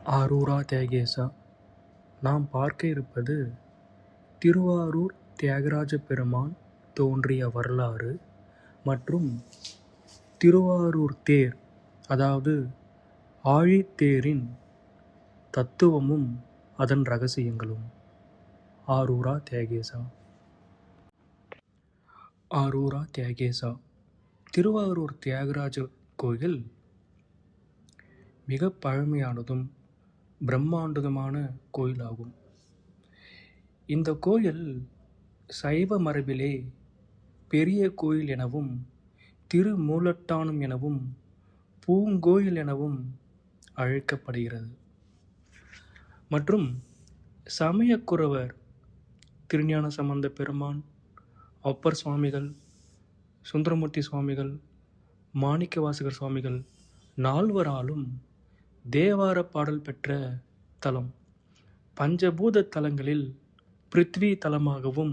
ஆரூரா தியாகேசா. நாம் பார்க்க இருப்பது திருவாரூர் தியாகராஜ பெருமான் தோன்றிய வரலாறு மற்றும் திருவாரூர் தேர், அதாவது ஆழித்தேரின் தத்துவமும் அதன் இரகசியங்களும். ஆரூரா தியாகேசா. ஆரூரா தியாகேசா. திருவாரூர் தியாகராஜ கோயில் மிக பழமையானதும் பிரம்மாண்டமான கோயிலாகும். இந்த கோயில் சைவ மரபிலே பெரிய கோயில் எனவும், திருமூலட்டானம் எனவும், பூங்கோயில் எனவும் அழைக்கப்படுகிறது. மற்றும் சமயக்குரவர் திருஞான சம்பந்த பெருமான், அப்பர் சுவாமிகள், சுந்தரமூர்த்தி சுவாமிகள், மாணிக்கவாசகர் சுவாமிகள் நால்வராலும் தேவார பாடல் பெற்ற தலம். பஞ்சபூத தலங்களில் பிருத்வி தலமாகவும்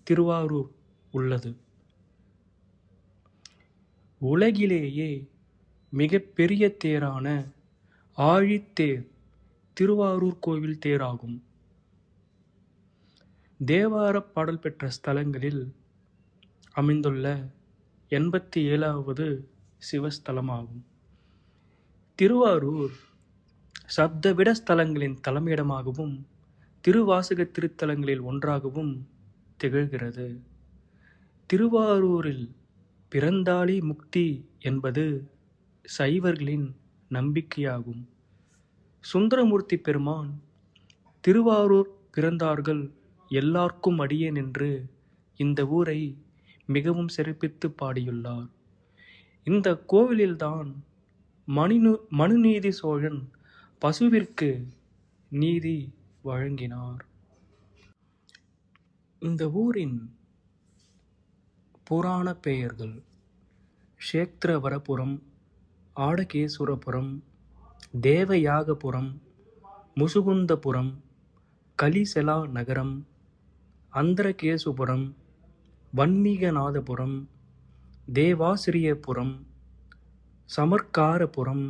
திருவாரூர் உள்ளது. உலகிலேயே மிக பெரிய தேரான ஆழித்தேர் திருவாரூர் கோவில் தேராகும். தேவார பாடல் பெற்ற ஸ்தலங்களில் அமைந்துள்ள 87வது சிவஸ்தலமாகும். திருவாரூர் சப்தவிட ஸ்தலங்களின் தலைமையிடமாகவும் திருவாசக திருத்தலங்களில் ஒன்றாகவும் திகழ்கிறது. திருவாரூரில் பிறந்தாலே முக்தி என்பது சைவர்களின் நம்பிக்கையாகும். சுந்தரமூர்த்தி பெருமான் திருவாரூர் பிறந்தார்கள் எல்லார்க்கும் அடியேன் என்று இந்த ஊரை மிகவும் சிறப்பித்து பாடியுள்ளார். இந்த கோவிலில்தான் மனுநீதி சோழன் பசுவிற்கு நீதி வழங்கினார். இந்த ஊரின் புராண பெயர்கள் க்ஷேத்திரவரபுரம், ஆடகேசுரபுரம், தேவயாகபுரம், முசுகுந்தபுரம், கலிசெலா நகரம், அந்தரகேசுபுரம், வன்மீகநாதபுரம், தேவாசிரியபுரம், சமர்க்காரபுரம்,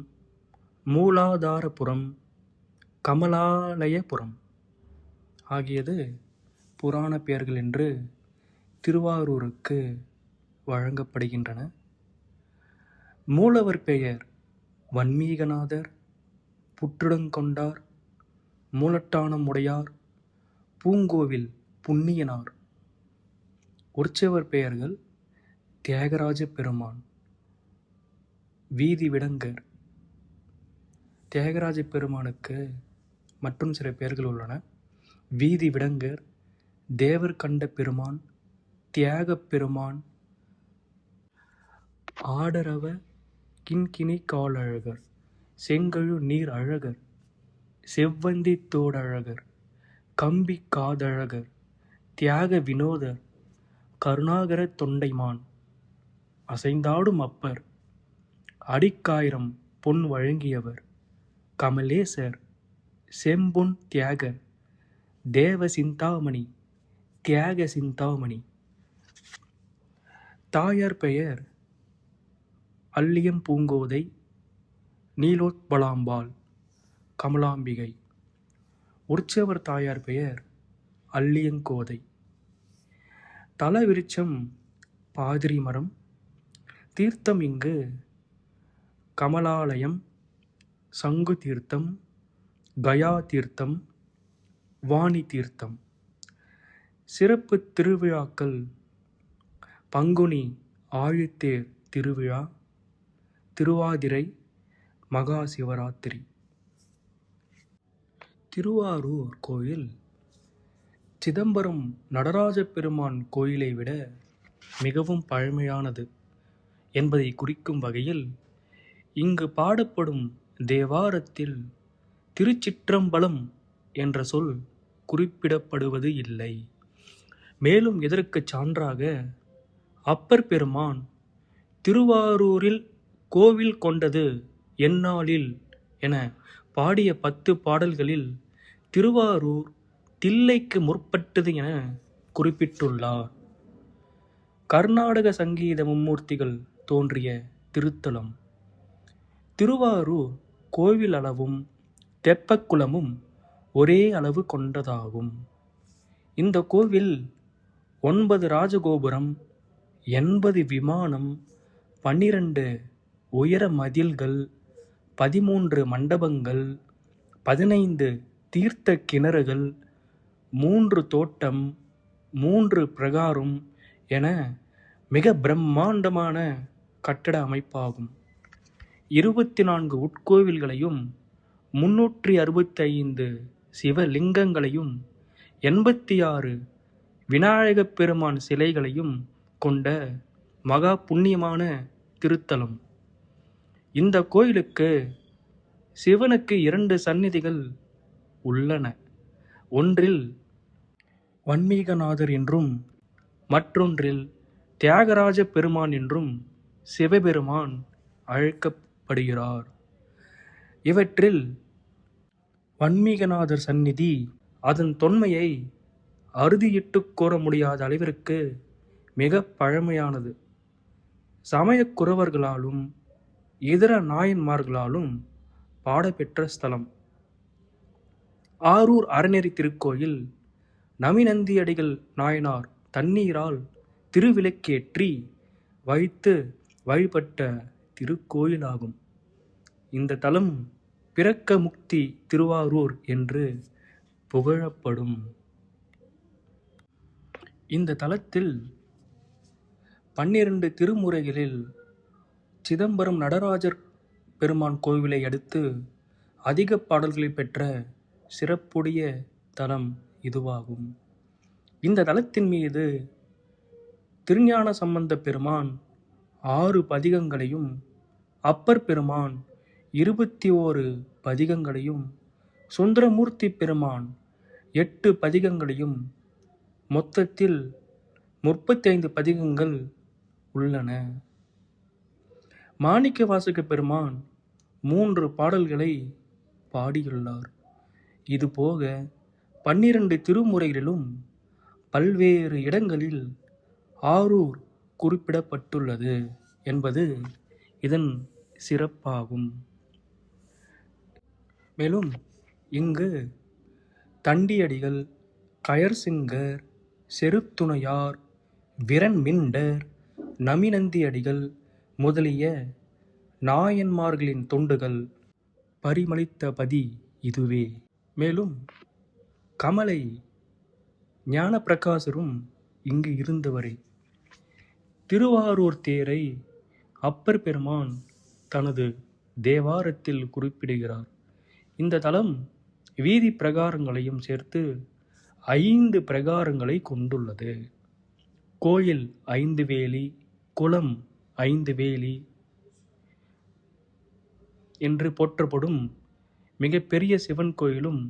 மூலாதாரபுரம், கமலாலயபுரம் ஆகியது புராண பெயர்கள் என்று திருவாரூருக்கு வழங்கப்படுகின்றன. மூலவர் பெயர் வன்மீகநாதர், புற்றுடங்கொண்டார், மூலட்டானம் உடையார், பூங்கோவில் புண்ணியனார். உற்சவர் பெயர்கள் தியாகராஜ பெருமான், வீதி விடங்கர். தியாகராஜ பெருமானுக்கு மற்றும் சில பெயர்கள் உள்ளன. வீதி விடங்கர், தேவர் கண்ட பெருமான், தியாகப் பெருமான், ஆடரவ கிண்கிணி காலழகர், செங்கழு நீர் அழகர், செவ்வந்தி தோடழகர், கம்பி காதழகர், தியாக வினோதர், கருணாகர தொண்டைமான், அசைந்தாடும் அப்பர், அடிக்காயிரம் பொன் வழங்கியவர், கமலேசர், செம்பொன் தியாகர், தேவ சிந்தாமணி, தியாக சிந்தாமணி. தாயார் பெயர் அல்லியம் பூங்கோதை, நீலோத்பலாம்பாள், கமலாம்பிகை. உற்சவர் தாயார் பெயர் அல்லியங்கோதை. தல விருட்சம் பாதிரி மரம். தீர்த்தம் இங்கு கமலாலயம், சங்கு தீர்த்தம், கயா தீர்த்தம், வாணி தீர்த்தம். சிறப்பு திருவிழாக்கள் பங்குனி ஆழித்தேர் திருவிழா, திருவாதிரை, மகா சிவராத்திரி. திருவாரூர் கோயில் சிதம்பரம் நடராஜ பெருமான் கோயிலை விட மிகவும் பழமையானது என்பதை குறிக்கும் வகையில் இங்கு பாடப்படும் தேவாரத்தில் திருச்சிற்றம்பலம் என்ற சொல் குறிப்பிடப்படுவது இல்லை. மேலும் இதற்கு சான்றாக அப்பர் பெருமான் திருவாரூரில் கோவில் கொண்டது எந்நாளில் என பாடிய 10 பாடல்களில் திருவாரூர் தில்லைக்கு முற்பட்டது என குறிப்பிட்டுள்ளார். கர்நாடக சங்கீத மும்மூர்த்திகள் தோன்றிய திருத்தலம். திருவாரூர் கோவில் அளவும் தெப்பக்குளமும் ஒரே அளவு கொண்டதாகும். இந்த கோவில் 9 ராஜகோபுரம், 80 விமானம், 12 உயர மதில்கள், 13 மண்டபங்கள், 15 தீர்த்த கிணறுகள், 3 தோட்டம், 3 பிரகாரம் என மிக பிரம்மாண்டமான கட்டட அமைப்பாகும். 24 உட்கோவில்களையும் 365 சிவலிங்கங்களையும் 86 விநாயகப் பெருமான் சிலைகளையும் கொண்ட மகா புண்ணியமான திருத்தலம். இந்த கோயிலுக்கு சிவனுக்கு 2 சந்நிதிகள் உள்ளன. ஒன்றில் வன்மீகநாதர் என்றும் மற்றொன்றில் தியாகராஜ பெருமான் என்றும் சிவபெருமான் அழைக்கப்படுகிறார். இவற்றில் வன்மீகநாதர் சந்நிதி அதன் தொன்மையை அறுதியிட்டு கூற முடியாத அளவிற்கு மிக பழமையானது. சமயக் குரவர்களாலும் இதர நாயன்மார்களாலும் பாடப்பெற்ற ஸ்தலம். ஆரூர் அறநெறி திருக்கோயில் நமிநந்தியடிகள் நாயனார் தண்ணீரால் திருவிளக்கேற்றி வைத்து வழிபட்ட திருக்கோயிலாகும். இந்த தலம் பிறக்க முக்தி திருவாரூர் என்று புகழப்படும். இந்த தலத்தில் 12 திருமுறைகளில் சிதம்பரம் நடராஜர் பெருமான் கோவிலை அடுத்து அதிக பாடல்களை பெற்ற சிறப்புடைய தலம் இதுவாகும். இந்த தலத்தின் மீது திருஞான சம்பந்த பெருமான் 6 பதிகங்களையும், அப்பர் பெருமான் 21 பதிகங்களையும், சுந்தரமூர்த்தி பெருமான் 8 பதிகங்களையும், மொத்தத்தில் 35 பதிகங்கள் உள்ளன. மாணிக்கவாசக பெருமான் 3 பாடல்களை பாடியுள்ளார். இதுபோக 12 திருமுறைகளிலும் பல்வேறு இடங்களில் ஆரூர் குறிப்பிடப்பட்டுள்ளது என்பது இதன் சிறப்பாகும். மேலும் இங்கு தண்டியடிகள், கயற்சிங்கர், செருத்துணையார், விரண்மிண்டர், நமிநந்தியடிகள் முதலிய நாயன்மார்களின் தொண்டுகள் பரிமளித்த பதி இதுவே. மேலும் கமலை ஞானப்பிரகாசரும் இங்கு இருந்தவரே. திருவாரூர் தேரை அப்பர் பெருமான் தனது தேவாரத்தில் குறிப்பிடுகிறார். இந்த தலம் வீதி பிரகாரங்களையும் சேர்த்து 5 பிரகாரங்களை கொண்டுள்ளது. கோயில் 5 வேலி, குளம் 5 வேலி என்று போற்றப்படும் மிகப்பெரிய சிவன் கோயிலும்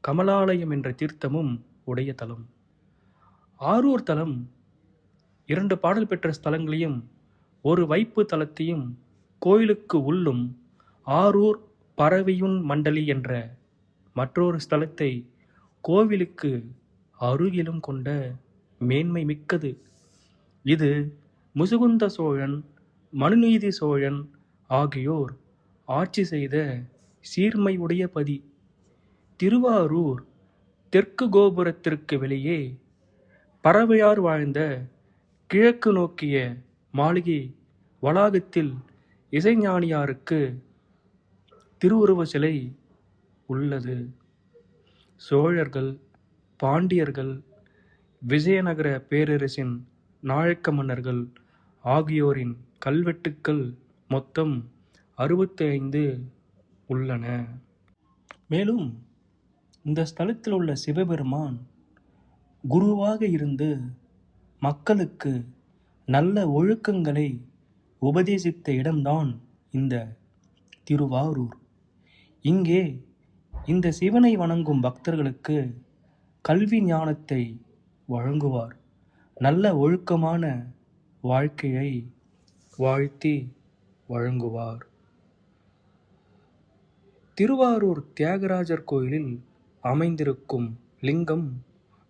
கமலாலயம் என்ற தீர்த்தமும் உடைய தலம். ஆரூர் தலம் 2 பாடல் பெற்ற ஸ்தலங்களையும் ஒரு வைப்பு தலத்தையும் கோயிலுக்கு உள்ளும் ஆரூர் பரவியுன் மண்டலி என்ற மற்றொரு ஸ்தலத்தை கோவிலுக்கு அருகிலும் கொண்ட மேன்மை மிக்கது. இது முசுகுந்த சோழன், மனுநீதி சோழன் ஆகியோர் ஆட்சி செய்த சீர்மை உடைய பதி. திருவாரூர் தெற்கு கோபுரத்திற்கு வெளியே பறவையார் வாழ்ந்த கிழக்கு நோக்கிய மாளிகை வளாகத்தில் இசைஞானியாருக்கு திருவுருவ சிலை உள்ளது. சோழர்கள், பாண்டியர்கள், விஜயநகர பேரரசின் நாயக்க மன்னர்கள் ஆகியோரின் கல்வெட்டுக்கள் மொத்தம் 65 உள்ளன. மேலும் இந்த ஸ்தலத்தில் உள்ள சிவபெருமான் குருவாக இருந்து மக்களுக்கு நல்ல ஒழுக்கங்களை உபதேசித்த இடம்தான் இந்த திருவாரூர். இங்கே இந்த சிவனை வணங்கும் பக்தர்களுக்கு கல்வி ஞானத்தை வழங்குவார். நல்ல ஒழுக்கமான வாழ்க்கையை வாழ்த்தி வழங்குவார். திருவாரூர் தியாகராஜர் கோயிலில் அமைந்திருக்கும் லிங்கம்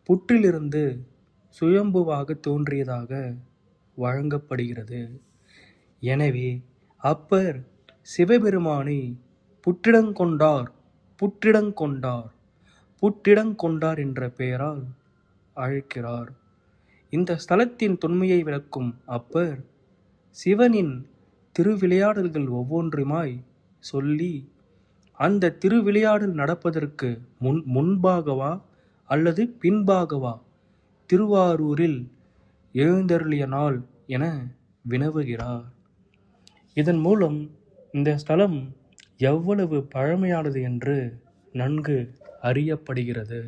புற்றிலிருந்து சுயம்புவாக தோன்றியதாக வழங்கப்படுகிறது. எனவே அப்பர் சிவபெருமானை புற்றிடங்கொண்டார் புற்றிடங்கொண்டார் புற்றிடங்கொண்டார் என்ற பெயரால் அழைக்கிறார். இந்த ஸ்தலத்தின் தொன்மையை விளக்கும் அப்பர் சிவனின் திருவிளையாடல்கள் ஒவ்வொன்றுமாய் சொல்லி, அந்த திருவிளையாடல் நடப்பதற்கு முன்பாகவா அல்லது பின்பாகவா திருவாரூரில் எழுந்தருளிய நாள் என வினவுகிறார். இதன் மூலம் இந்த ஸ்தலம் எவ்வளவு பழமையானது என்று நன்கு அறியப்படுகிறது.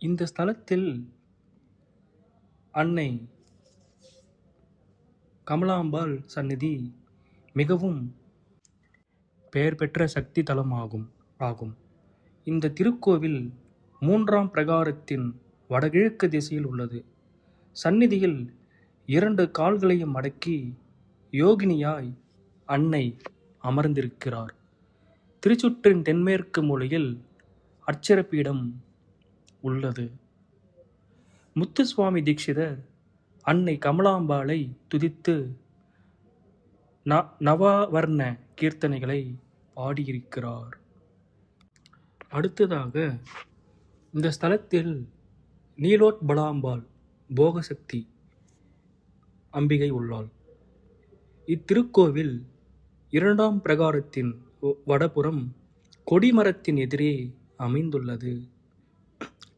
இந்த ஸ்தலத்தில் அன்னை கமலாம்பாள் சந்நிதி மிகவும் பெயர் பெற்ற சக்தி தலம் ஆகும். இந்த திருக்கோவில் 3ஆம் பிரகாரத்தின் வடகிழக்கு திசையில் உள்ளது. சந்நிதியில் 2 கால்களையும் மடக்கி யோகினியாய் அன்னை அமர்ந்திருக்கிறார். திருச்சுற்றின் தென்மேற்கு மூலையில் அட்சரப்பீடம் உள்ளது. முத்துசுவாமி தீட்சிதர் அன்னை கமலாம்பாளை துதித்து நவாவர்ண கீர்த்தனைகளை பாடியிருக்கிறார். அடுத்ததாக இந்த ஸ்தலத்தில் நீலோத்பலாம்பாள் போகசக்தி அம்பிகை உள்ளாள். இத்திருக்கோவில் 2ஆம் பிரகாரத்தின் வடபுறம் கொடிமரத்தின் எதிரே அமைந்துள்ளது.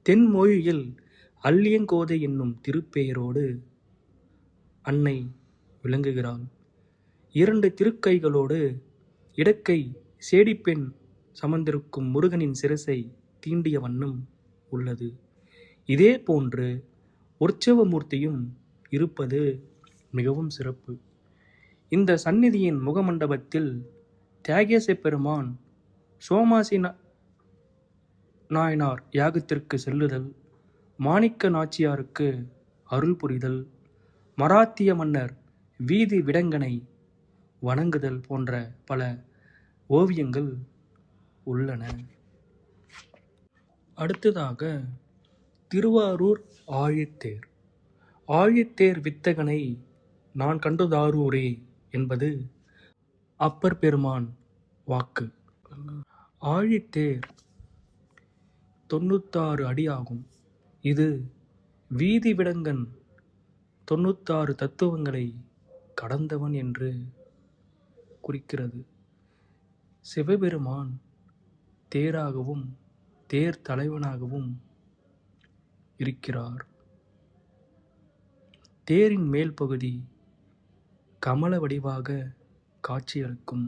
தென்மொழியில் அல்லியங்கோதை என்னும் திருப்பெயரோடு அன்னை விளங்குகிறாள். 2 திருக்கைகளோடு இடக்கை சேடிப்பெண் சமர்ந்திருக்கும் முருகனின் சிரசை தீண்டிய வண்ணம் உள்ளது. இதே போன்று உற்சவமூர்த்தியும் இருப்பது மிகவும் சிறப்பு. இந்த சந்நிதியின் முகமண்டபத்தில் தியாகேச பெருமான் சோமாசி நாயனார் யாகத்திற்கு செல்லுதல், மாணிக்க நாச்சியாருக்கு அருள் புரிதல், மராத்திய மன்னர் வீதி விடங்கனை வணங்குதல் போன்ற பல ஓவியங்கள் உள்ளன. அடுத்ததாக திருவாரூர் ஆழித்தேர். ஆழித்தேர் வித்தகனை நான் கண்டதாரூரே என்பது அப்பர் பெருமான் வாக்கு. ஆழித்தேர் 96 அடி ஆகும். இது வீதி விடங்கன் 96 தத்துவங்களை கடந்தவன் என்று குறிக்கிறது. சிவபெருமான் தேராகவும் தேர் தலைவனாகவும் இருக்கிறார். தேரின் மேல் பகுதி கமல வடிவாக காட்சியளிக்கும்.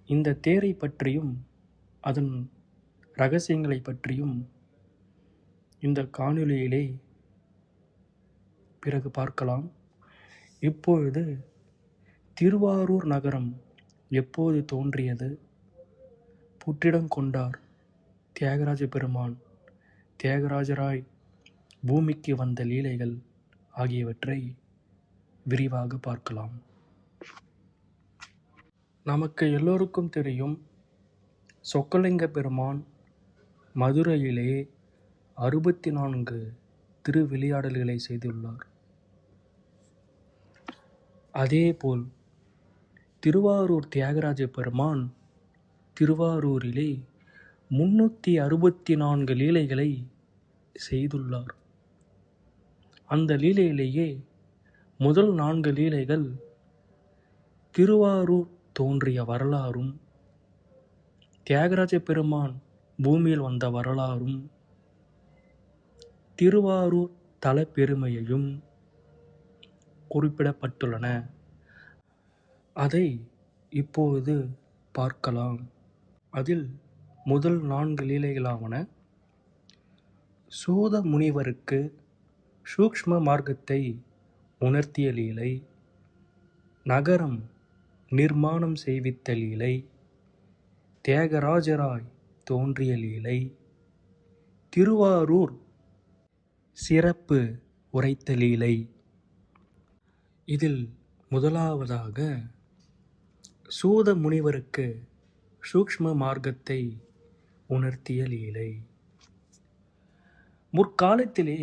இந்த தேரை பற்றியும் அதன் இரகசியங்களை பற்றியும் இந்த காணொளியிலே பிறகு பார்க்கலாம். இப்பொழுது திருவாரூர் நகரம் எப்போது தோன்றியது, புற்றிடங்கொண்டார் தியாகராஜ பெருமான் தியாகராஜராய் பூமிக்கு வந்த லீலைகள் ஆகியவற்றை விரிவாக பார்க்கலாம். நமக்கு எல்லோருக்கும் தெரியும், சொக்கலிங்க பெருமான் மதுரையிலே 64 திருவிளையாடல்களை செய்துள்ளார். அதேபோல் திருவாரூர் தியாகராஜ பெருமான் திருவாரூரிலே 364 லீலைகளை செய்துள்ளார். அந்த லீலையிலேயே முதல் 4 லீலைகள் திருவாரூர் தோன்றிய வரலாறும், தியாகராஜ பெருமான் பூமியில் வந்த வரலாறும், திருவாரூர் தல பெருமையையும் குறிப்பிடப்பட்டுள்ளன. அதை இப்போது பார்க்கலாம். அதில் முதல் 4 லீலைகளாவன: சூத முனிவருக்கு சூக்ஷ்ம மார்க்கத்தை உணர்த்திய லீலை, நகரம் நிர்மாணம் செய்வித்த லீலை, தியாகராஜராய் தோன்றிய லீலை, திருவாரூர் சிறப்பு உரைத்த லீலை. இதில் முதலாவதாக சூத முனிவருக்கு சூக்ஷ்ம மார்க்கத்தை உணர்த்திய லீலை. முற்காலத்திலே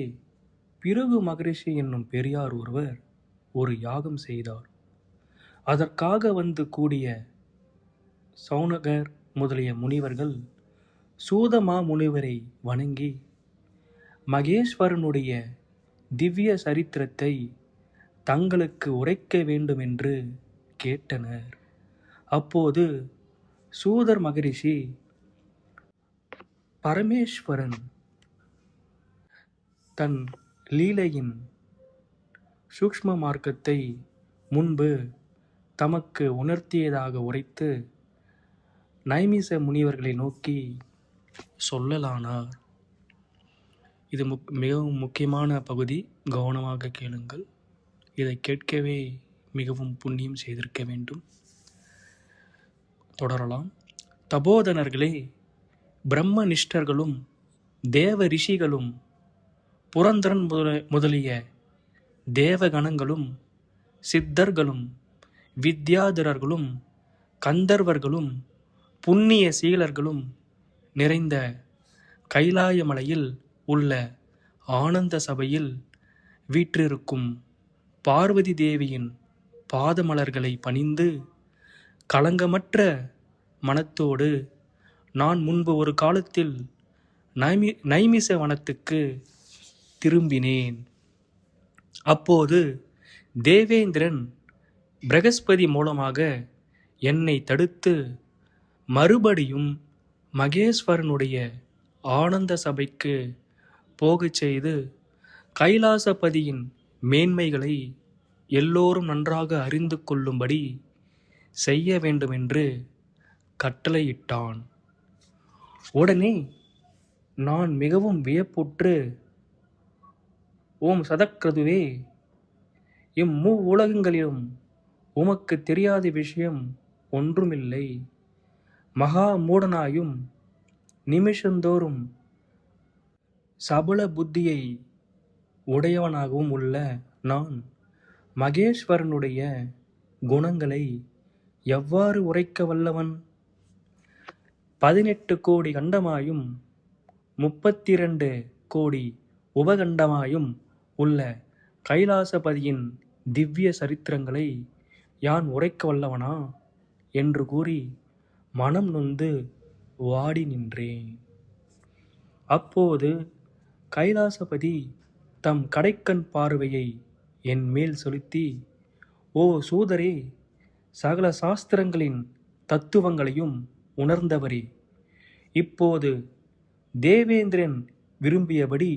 பிருகு மகரிஷி என்னும் பெரியார் ஒருவர் ஒரு யாகம் செய்தார். அதற்காக வந்து கூடிய சௌனகர் முதலிய முனிவர்கள் சூதமா முனிவரை வணங்கி மகேஸ்வரனுடைய திவ்ய சரித்திரத்தை தங்களுக்கு உரைக்க வேண்டுமென்று கேட்டனர். அப்போது சூதர் மகரிஷி, பரமேஸ்வரன் தன் லீலையின் சூக்ஷ்ம மார்க்கத்தை முன்பு தமக்கு உணர்த்தியதாக உரைத்து நைமிச முனிவர்களை நோக்கி சொல்லலானார். இது மிகவும் முக்கியமான பகுதி, கவனமாக கேளுங்கள். இதை கேட்கவே மிகவும் புண்ணியம் செய்திருக்க வேண்டும். தொடரலாம். தபோதனர்களே, பிரம்மனிஷ்டர்களும் தேவ ரிஷிகளும் புரந்தரன் முதலிய தேவகணங்களும் சித்தர்களும் வித்யாதரர்களும் கந்தர்வர்களும் புண்ணிய சீலர்களும் நிறைந்த கைலாயமலையில் உள்ள ஆனந்த சபையில் வீற்றிருக்கும் பார்வதி தேவியின் பாதமலர்களை பணிந்து களங்கமற்ற மனத்தோடு நான் முன்பு ஒரு காலத்தில் நைமிச வனத்துக்கு திரும்பினேன். அப்போது தேவேந்திரன் பிரகஸ்பதி மூலமாக என்னை தடுத்து மறுபடியும் மகேஸ்வரனுடைய ஆனந்த சபைக்கு போகச் செய்து கைலாசபதியின் மேன்மைகளை எல்லோரும் நன்றாக அறிந்து கொள்ளும்படி செய்ய வேண்டுமென்று கட்டளையிட்டான். உடனே நான் மிகவும் வியப்புற்று, ஓம் சதக்ரதுவே, இம்மூ உலகங்களிலும் உமக்கு தெரியாத விஷயம் ஒன்றுமில்லை. மகா மூடனாயும் நிமிஷந்தோறும் சபல புத்தியை உடையவனாகவும் உள்ள நான் மகேஸ்வரனுடைய குணங்களை எவ்வாறு உரைக்க வல்லவன்? 18 கோடி கண்டமாயும் 32 கோடி உபகண்டமாயும் உள்ள கைலாசபதியின் திவ்ய சரித்திரங்களை யான் உரைக்க வல்லவனா என்று கூறி மனம் நொந்து வாடி நின்றேன். அப்போது கைலாசபதி தம் கடைக்கண் பார்வையை என் மேல் செலுத்தி, ஓ சூதரே, சகல சாஸ்திரங்களின் தத்துவங்களையும் உணர்ந்தவரே, இப்போது தேவேந்திரன் விரும்பியபடி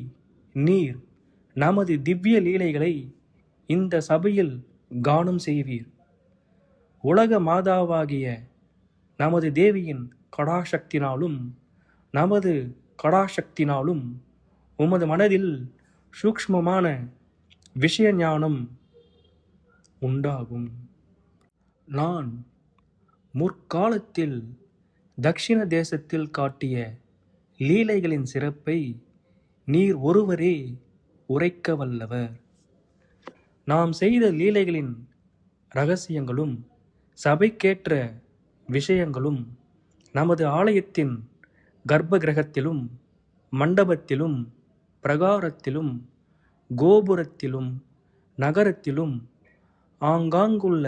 நீர் நமது திவ்ய லீலைகளை இந்த சபையில் கானம் செய்வீர். உலக மாதாவாகிய நமது தேவியின் கடாசக்தினாலும் நமது கடாசக்தினாலும் உமது மனதில் சூக்ஷ்மமான விஷய ஞானம் உண்டாகும். நான் முற்காலத்தில் தக்ஷிண தேசத்தில் காட்டிய லீலைகளின் சிறப்பை நீர் ஒருவரே உரைக்க வல்லவர். நாம் செய்த லீலைகளின் இரகசியங்களும் சபைக்கேற்ற விஷயங்களும் நமது ஆலயத்தின் கர்ப்ப கிரகத்திலும் மண்டபத்திலும் பிரகாரத்திலும் கோபுரத்திலும் நகரத்திலும் ஆங்காங்குள்ள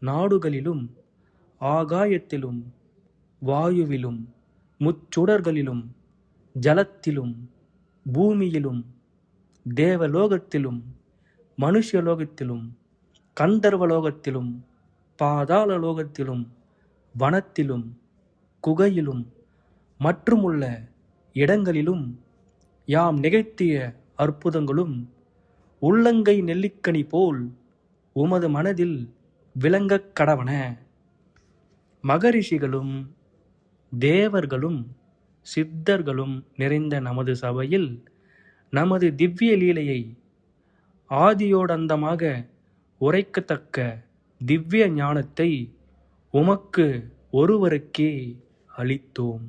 நாடுகளிலும் ஆகாயத்திலும் வாயுவிலும் முச்சுடர்களிலும் ஜலத்திலும் பூமியிலும் தேவலோகத்திலும் மனுஷலோகத்திலும் கந்தர்வலோகத்திலும் பாதாள லோகத்திலும் வனத்திலும் குகையிலும் மற்றுமுள்ள இடங்களிலும் யாம் நிகழ்த்திய அற்புதங்களும் உள்ளங்கை நெல்லிக்கனி போல் உமது மனதில் விளங்கக் கடவன. மகரிஷிகளும் தேவர்களும் சித்தர்களும் நிறைந்த நமது சபையில் நமது திவ்ய லீலையை ஆதியோடந்தமாக உரைக்கத்தக்க திவ்ய ஞானத்தை உமக்கு ஒருவருக்கே அளித்தோம்.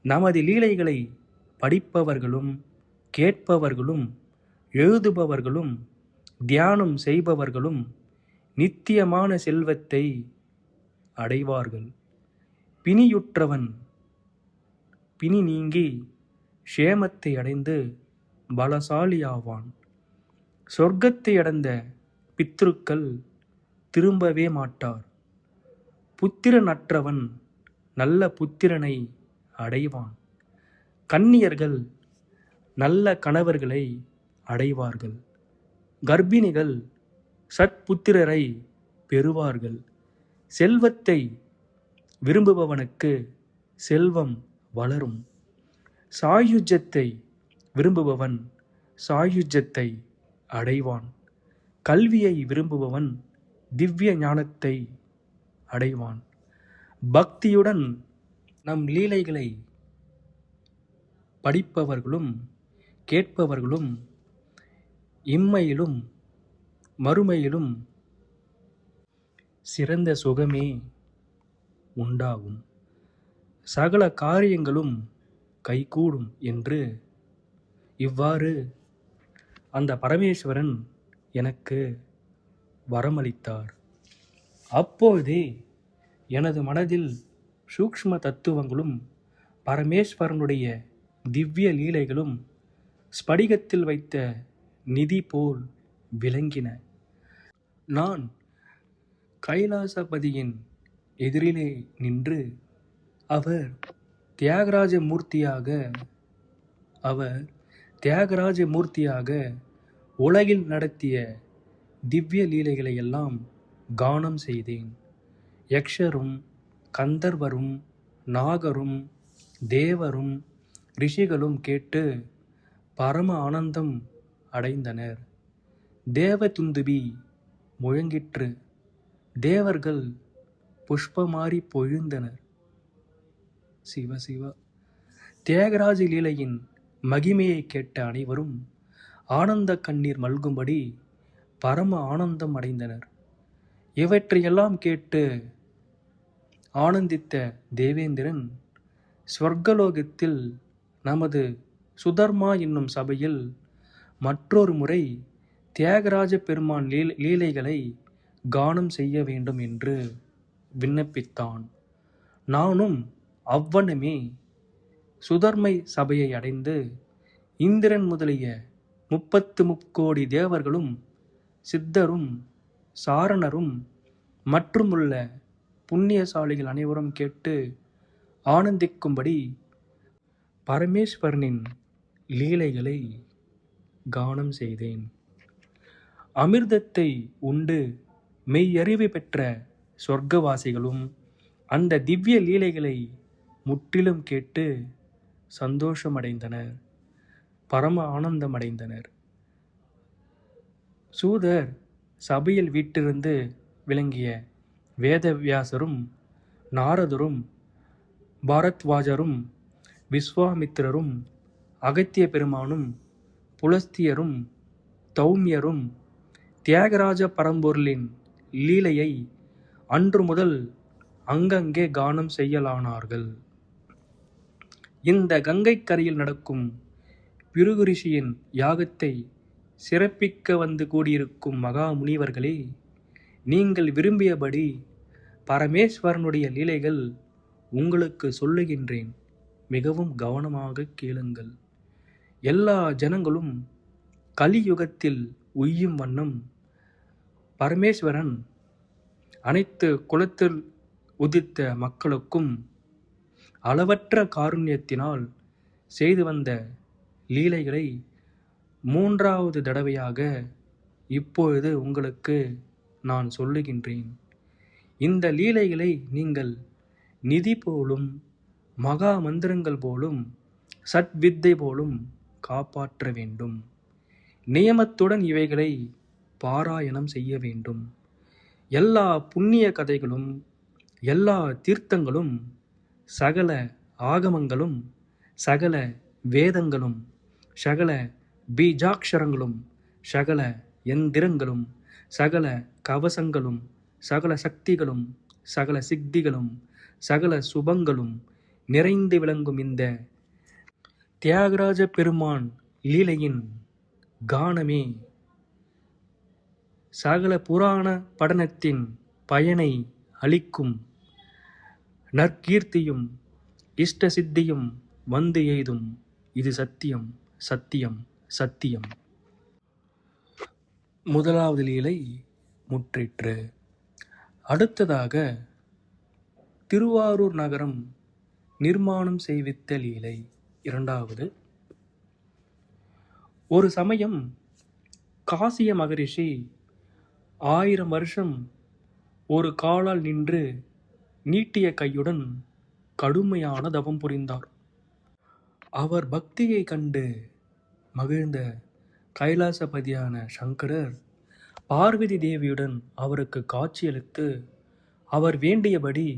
நமது லீலைகளை படிப்பவர்களும் கேட்பவர்களும் எழுதுபவர்களும் தியானம் செய்பவர்களும் நித்தியமான செல்வத்தை அடைவார்கள். பிணியுற்றவன் பிணி நீங்கி க்ஷேமத்தை அடைந்து பலசாலியாவான். சொர்க்கத்தை அடைந்த பித்ருக்கள் திரும்பவே மாட்டார். புத்திரனற்றவன் நல்ல புத்திரனை அடைவான். கன்னியர்கள் நல்ல கணவர்களை அடைவார்கள். கர்ப்பிணிகள் சத்புத்திரரை பெறுவார்கள். செல்வத்தை விரும்புபவனுக்கு செல்வம் வளரும். சாயுஜ்யத்தை விரும்புபவன் சாயுஜ்யத்தை அடைவான். கல்வியை விரும்புபவன் திவ்ய ஞானத்தை அடைவான். பக்தியுடன் நம் லீலைகளை படிப்பவர்களும் கேட்பவர்களும் இம்மையிலும் மறுமையிலும் சிறந்த சுகமே உண்டாகும். சகல காரியங்களும் கைகூடும் என்று இவ்வாறு அந்த பரமேஸ்வரன் எனக்கு வரமளித்தார். அப்பொழுதே எனது மனதில் சூக்ஷ்ம தத்துவங்களும் பரமேஸ்வரனுடைய திவ்ய லீலைகளும் ஸ்படிகத்தில் வைத்த நிதி போல் விளங்கின. நான் கைலாசபதியின் எதிரிலே நின்று அவர் தியாகராஜ மூர்த்தியாக உலகில் நடத்திய திவ்ய லீலைகளை எல்லாம் கானம் செய்தேன். யக்ஷரும் கந்தர்வரும் நாகரும் தேவரும் ரிஷிகளும் கேட்டு பரம ஆனந்தம் அடைந்தனர். தேவதுந்துபி முழங்கிற்று. தேவர்கள் புஷ்பமாரி பொழிந்தனர். சிவ சிவ. தியாகராஜ லீலையின் மகிமையை கேட்ட அனைவரும் ஆனந்த கண்ணீர் மல்கும்படி பரம ஆனந்தம் அடைந்தனர். இவற்றையெல்லாம் கேட்டு ஆனந்தித்த தேவேந்திரன் ஸ்வர்கலோகத்தில் நமது சுதர்மா என்னும் சபையில் மற்றொரு முறை தியாகராஜ பெருமான் லீலைகளை கானம் செய்ய வேண்டும் என்று விண்ணப்பித்தான். நானும் அவ்வண்ணமே சுதர்மை சபையை அடைந்து இந்திரன் முதலிய 33 தேவர்களும் சித்தரும் சாரணரும் மற்றுமுள்ள புண்ணியசாலிகள் அனைவரும் கேட்டு ஆனந்திக்கும்படி பரமேஸ்வரனின் லீலைகளை கானம் செய்தேன். அமிர்தத்தை உண்டு மெய்யறிவு பெற்ற சொர்க்கவாசிகளும் அந்த திவ்ய லீலைகளை முற்றிலும் கேட்டு சந்தோஷமடைந்தனர், பரம ஆனந்தமடைந்தனர். சூதர் சபையில் வீட்டிலிருந்து விளங்கிய வேதவியாசரும் நாரதரும் பாரத்வாஜரும் விஸ்வாமித்திரரும் அகத்திய பெருமானும் புலஸ்தியரும் தௌமியரும் தியாகராஜ பரம்பொருளின் லீலையை அன்று முதல் அங்கங்கே கானம் செய்யலானார்கள். இந்த கங்கை கரையில் நடக்கும் பிருகு ரிஷியின் யாகத்தை சிறப்பிக்க வந்து கூடியிருக்கும் மகா முனிவர்களே, நீங்கள் விரும்பியபடி பரமேஸ்வரனுடைய லீலைகள் உங்களுக்கு சொல்லுகின்றேன். மிகவும் கவனமாக கேளுங்கள். எல்லா ஜனங்களும் கலியுகத்தில் உய்யும் வண்ணம் பரமேஸ்வரன் அனைத்து குலத்தில் உதித்த மக்களுக்கும் அளவற்ற காருண்யத்தினால் செய்து வந்த லீலைகளை 3வது தடவையாக இப்பொழுது உங்களுக்கு நான் சொல்லுகின்றேன். இந்த லீலைகளை நீங்கள் நிதி போலும் மகா மந்திரங்கள் போலும் சத்வித்தை போலும் காப்பாற்ற வேண்டும். நியமத்துடன் இவைகளை பாராயணம் செய்ய வேண்டும். எல்லா புண்ணிய கதைகளும் எல்லா தீர்த்தங்களும் சகல ஆகமங்களும் சகல வேதங்களும் சகல பீஜாட்சரங்களும் சகல எந்திரங்களும் சகல கவசங்களும் சகல சக்திகளும் சகல சித்திகளும் சகல சுபங்களும் நிறைந்து விளங்கும் இந்த தியாகராஜ பெருமான் லீலையின் கானமே சகல புராண படனத்தின் பயனை அளிக்கும். நற்கீர்த்தியும் இஷ்ட சித்தியும் வந்து எய்தும். இது சத்தியம் சத்தியம் சத்தியம். முதலாவது லீலை முற்றிற்று. அடுத்ததாக திருவாரூர் நகரம் நிர்மாணம் செய்வித்த லீலை. 2வது, ஒரு சமயம் காசிய மகரிஷி 1000 வருஷம் ஒரு காலால் நின்று நீட்டிய கையுடன் கடுமையான தவம் புரிந்தார். அவர் பக்தியை கண்டு மகிழ்ந்த கைலாசபதியான சங்கரர் பார்வதி தேவியுடன் அவருக்கு காட்சியளித்து அவர் வேண்டியபடி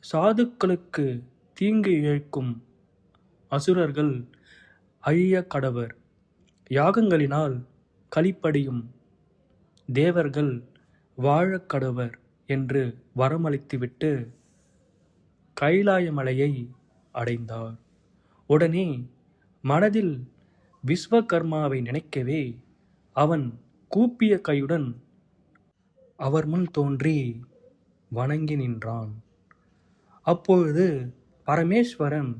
சாதுக்களுக்கு தீங்கு இழைக்கும் அசுரர்கள் அழிய கடவர், யாகங்களினால் களிப்படியும் தேவர்கள் வாழக் கடவர் என்று வரமளித்துவிட்டு கைலாயமலையை அடைந்தார். உடனே மனதில் விஸ்வகர்மாவை நினைக்கவே அவன் கூப்பிய கையுடன் அவர் முன் தோன்றி வணங்கி நின்றான். அப்பொழுது பரமேஸ்வரன்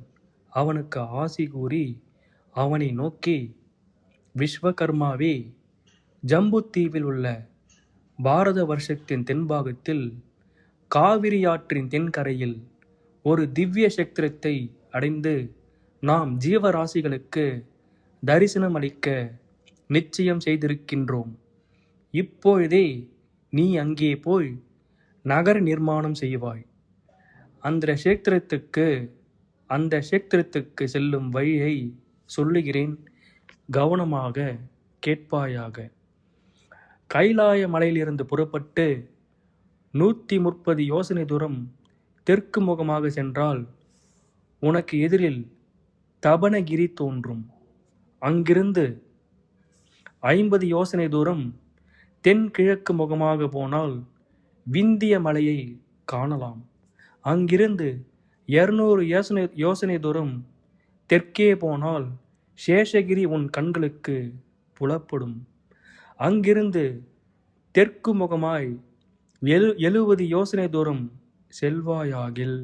அவனுக்கு ஆசி கூறி அவனை நோக்கி, விஸ்வகர்மாவே, ஜம்புத்தீவில் உள்ள பாரத வருஷத்தின் தென்பாகத்தில் காவிரியாற்றின் தென்கரையில் ஒரு திவ்ய சக்திரத்தை அடைந்து நாம் ஜீவராசிகளுக்கு தரிசனம் அளிக்க நிச்சயம் செய்திருக்கின்றோம். இப்பொழுதே நீ அங்கே போய் நகர நிர்மாணம் செய்வாய். அந்த க்ஷேத்திரத்துக்கு செல்லும் வழியை சொல்லுகிறேன், கவனமாக கேட்பாயாக. கைலாய மலையிலிருந்து புறப்பட்டு 130 யோசனை தூரம் தெற்கு முகமாக சென்றால் உனக்கு எதிரில் தபனகிரி தோன்றும். அங்கிருந்து 50 யோசனை தூரம் தென்கிழக்கு முகமாக போனால் விந்திய மலையை காணலாம். அங்கிருந்து 200 யோசனை தூரம் தெற்கே போனால் சேஷகிரி உன் கண்களுக்கு புலப்படும். அங்கிருந்து தெற்கு முகமாய் 70 யோசனை தூரம் செல்வாயாகில்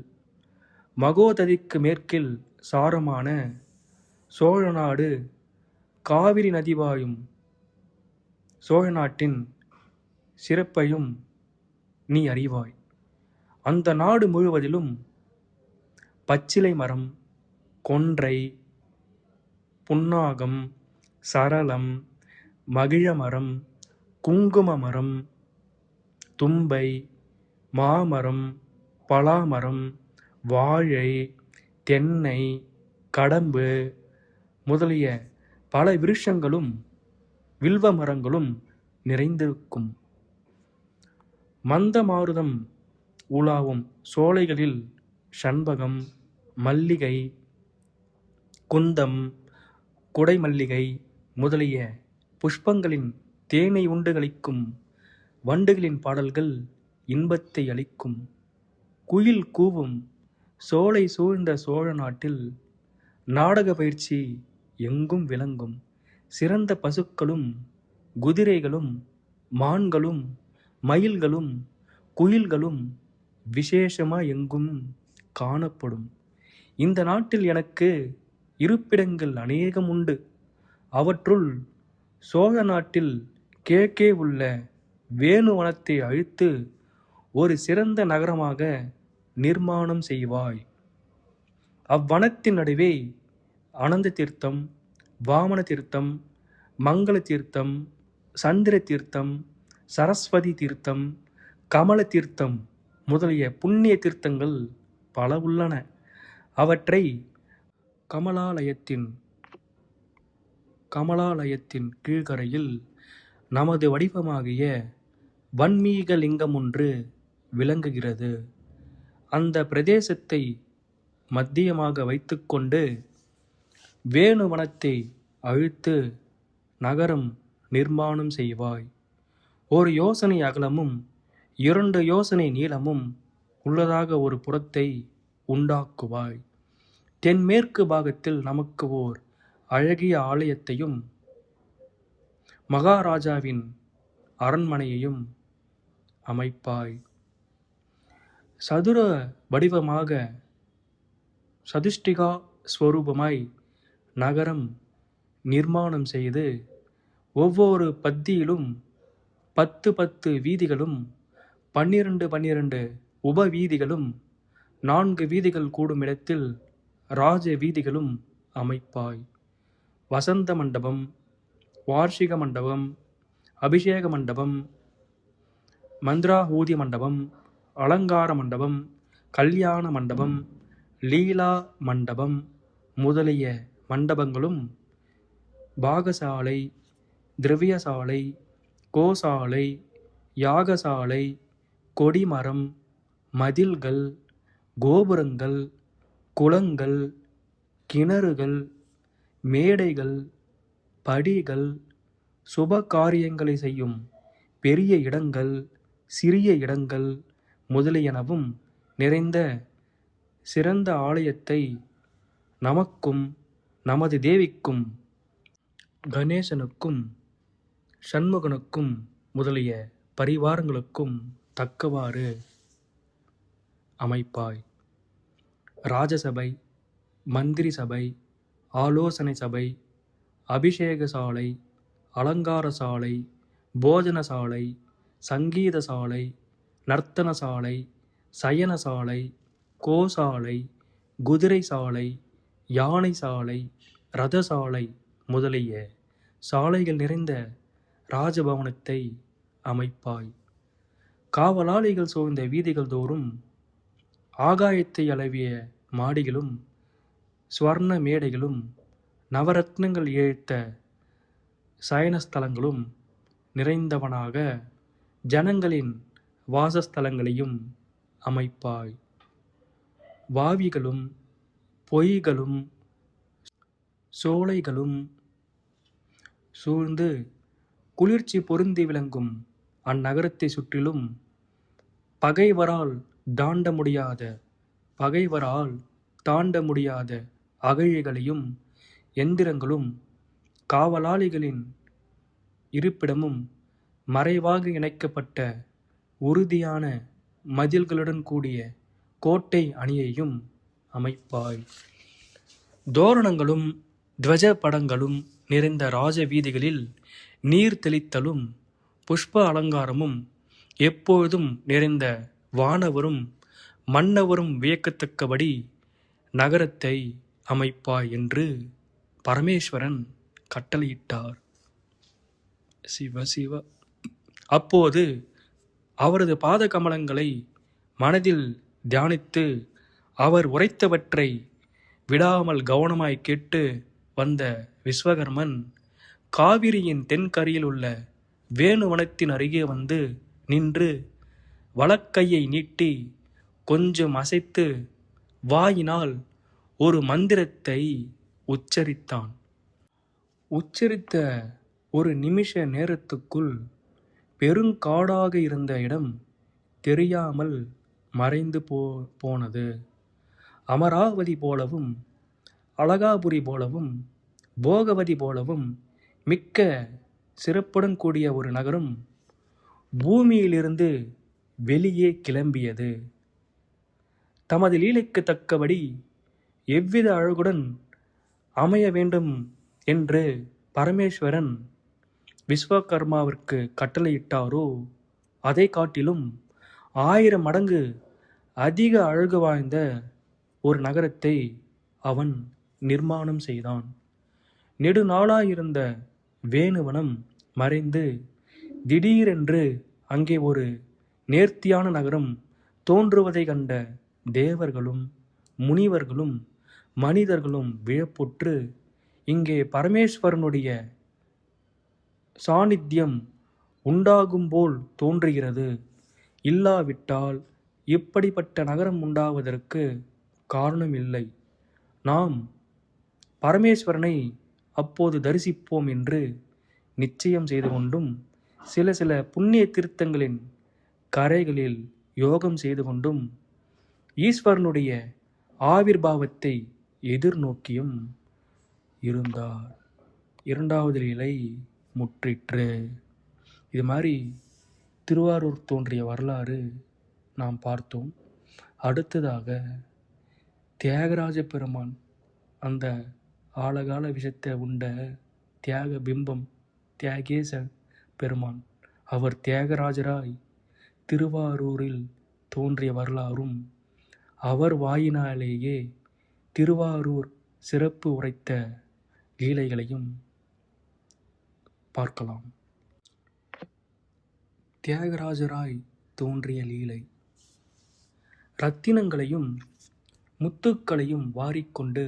மகோததிக்கு மேற்கில் சாரமான சோழநாடு, காவிரி நதி வாயும் சோழ நாட்டின் சிறப்பையும் நீ அறிவாய். அந்த நாடு முழுவதிலும் பச்சிலை மரம், கொன்றை, புன்னாகம், சரளம், மகிழமரம், குங்கும மரம், தும்பை, மாமரம், பலாமரம், வாழை, தென்னை, கடம்பு முதலிய பல விருஷங்களும் வில்வ மரங்களும் நிறைந்திருக்கும். மந்தமாருதம் உலாவும் சோலைகளில் சண்பகம், மல்லிகை, குந்தம், குடைமல்லிகை முதலிய புஷ்பங்களின் தேனை உண்டு களிக்கும் வண்டுகளின் பாடல்கள் இன்பத்தை அளிக்கும். குயில் கூவும் சோலை சூழ்ந்த சோழ நாட்டில் நாடக பயிற்சி எங்கும் விளங்கும். சிறந்த பசுக்களும் குதிரைகளும் மான்களும் மயில்களும் குயில்களும் விசேஷமாய் எங்கும் காணப்படும். இந்த நாட்டில் எனக்கு இருப்பிடங்கள் அநேகம் உண்டு. அவற்றுள் சோழ நாட்டில் கிழக்கே உள்ள வேணுவனத்தை அழித்து ஒரு சிறந்த நகரமாக நிர்மாணம் செய்வாய். அவ்வனத்தின் நடுவே அனந்த தீர்த்தம், வாமன தீர்த்தம், மங்கள தீர்த்தம், சந்திர தீர்த்தம், சரஸ்வதி தீர்த்தம், கமல தீர்த்தம் முதலிய புண்ணிய தீர்த்தங்கள் பல உள்ளன. அவற்றை கமலாலயத்தின் கீழ்கரையில் நமது வடிவமாகிய வன்மீக லிங்கம் ஒன்று விளங்குகிறது. அந்த பிரதேசத்தை மத்தியமாக வைத்துக்கொண்டு வேணுவனத்தை அழித்து நகரம் நிர்மாணம் செய்வாய். 1 யோசனை அகலமும் 2 யோசனை நீளமும் உள்ளதாக ஒரு புறத்தை உண்டாக்குவாய். தென்மேற்கு பாகத்தில் நமக்கு ஓர் அழகிய ஆலயத்தையும் மகாராஜாவின் அரண்மனையையும் அமைப்பாய். சதுர வடிவமாக சதுஷ்டிகா ஸ்வரூபமாய் நகரம் நிர்மாணம் செய்து ஒவ்வொரு பத்தியிலும் 10 வீதிகளும் 12 உபவீதிகளும் 4 வீதிகள் கூடும் இடத்தில் ராஜ வீதிகளும் அமைப்பாய். வசந்த மண்டபம், வார்ஷிக மண்டபம், அபிஷேக மண்டபம், மந்திராஹூதி மண்டபம், அலங்கார மண்டபம், கல்யாண மண்டபம், லீலா மண்டபம் முதலிய மண்டபங்களும் பாகசாலை, திரவியசாலை, கோசாலை, யாகசாலை, கொடிமரம், மதில்கள், கோபுரங்கள், குளங்கள், கிணறுகள், மேடைகள், படிகள், சுப காரியங்களை செய்யும் பெரிய இடங்கள், சிறிய இடங்கள் முதலியனவும் நிறைந்த சிறந்த ஆலயத்தை நமக்கும் நமது தேவிக்கும் கணேசனுக்கும் சண்முகனுக்கும் முதலிய பரிவாரங்களுக்கும் தக்கவாறு அமைப்பாய். ராஜசபை, மந்திரி சபை, ஆலோசனை சபை, அபிஷேக சாலை, அலங்கார சாலை, போஜன சாலை, சங்கீத சாலை, நர்த்தன சாலை, சயன சாலை, கோசாலை, குதிரை சாலை, யானை சாலை, ரதசாலை முதலிய சாலைகள் நிறைந்த ராஜபவனத்தை அமைப்பாய். காவலாளிகள் சூழ்ந்த வீதிகள் தோறும் ஆகாயத்தை அளவிய மாடிகளும் ஸ்வர்ண மேடைகளும் நவரத்னங்கள் இழைத்த சயனஸ்தலங்களும் நிறைந்தவனாக ஜனங்களின் வாசஸ்தலங்களையும் அமைப்பாய். வாவிகளும் பொய்களும் சோலைகளும் சூழ்ந்து குளிர்ச்சி பொருந்தி விளங்கும் அந்நகரத்தை சுற்றிலும் பகைவரால் தாண்ட முடியாத அகழிகளையும் எந்திரங்களும் காவலாளிகளின் இருப்பிடமும் மறைவாக இணைக்கப்பட்ட உறுதியான மதில்களுடன் கூடிய கோட்டை அணியையும் அமைப்பாய். தோரணங்களும் துவஜ படங்களும் நிறைந்த ராஜ வீதிகளில் நீர் தெளித்தலும் புஷ்ப அலங்காரமும் எப்பொழுதும் நிறைந்த வானவரும் மன்னவரும் வியக்கத்தக்கபடி நகரத்தை அமைப்பாய் என்று பரமேஸ்வரன் கட்டளையிட்டார். சிவ சிவ. அப்போது அவரது பாத கமலங்களை மனதில் தியானித்து அவர் உரைத்தவற்றை விடாமல் கவனமாய் கேட்டு வந்த விஸ்வகர்மன் காவிரியின் தென்கரையில் உள்ள வேணுவனத்தின் அருகே வந்து நின்று வலக்கையை நீட்டி கொஞ்சம் அசைத்து வாயினால் ஒரு மந்திரத்தை உச்சரித்தான். உச்சரித்த ஒரு நிமிஷ நேரத்துக்குள் பெருங்காடாக இருந்த இடம் தெரியாமல் மறைந்து போனது. அமராவதி போலவும் அழகாபுரி போலவும் போகவதி போலவும் மிக்க சிறப்புடன் கூடிய ஒரு நகரம் பூமியிலிருந்து வெளியே கிளம்பியது. தமது லீலைக்கு தக்கபடி எவ்வித அழகுடன் அமைய வேண்டும் என்று பரமேஸ்வரன் விஸ்வகர்மாவிற்கு கட்டளையிட்டாரோ அதை காட்டிலும் 1000 மடங்கு அதிக அழகு வாய்ந்த ஒரு நகரத்தை அவன் நிர்மாணம் செய்தான். நெடுநாளாயிருந்த வேணுவனம் மறைந்து திடீரென்று அங்கே ஒரு நேர்த்தியான நகரம் தோன்றுவதை கண்ட தேவர்களும் முனிவர்களும் மனிதர்களும் வியப்புற்று, இங்கே பரமேஸ்வரனுடைய சாநித்தியம் உண்டாகும் போல் தோன்றுகிறது. இல்லாவிட்டால் இப்படிப்பட்ட நகரம் உண்டாவதற்கு காரணம் இல்லை. நாம் பரமேஸ்வரனை அப்போது தரிசிப்போம் என்று நிச்சயம் செய்து கொண்டும் சில புண்ணிய தீர்த்தங்களின் கரைகளில் யோகம் செய்து கொண்டும் ஈஸ்வரனுடைய ஆவிர்பாவத்தை எதிர்நோக்கியும் இருந்தார். 2வது லீலை முற்றிற்று. இது மாதிரி திருவாரூர் தோன்றிய வரலாறு நாம் பார்த்தோம். அடுத்ததாக தியாகராஜ பெருமான், அந்த ஆழகால விஷத்தை உண்ட தியாக பிம்பம் தியாகேச பெருமான், அவர் தியாகராஜராய் திருவாரூரில் தோன்றிய வரலாறும் அவர் வாயினாலேயே திருவாரூர் சிறப்பு உரைத்த லீலைகளையும் பார்க்கலாம். தியாகராஜராய் தோன்றிய லீலை. இரத்தினங்களையும் முத்துக்களையும் வாரிக்கொண்டு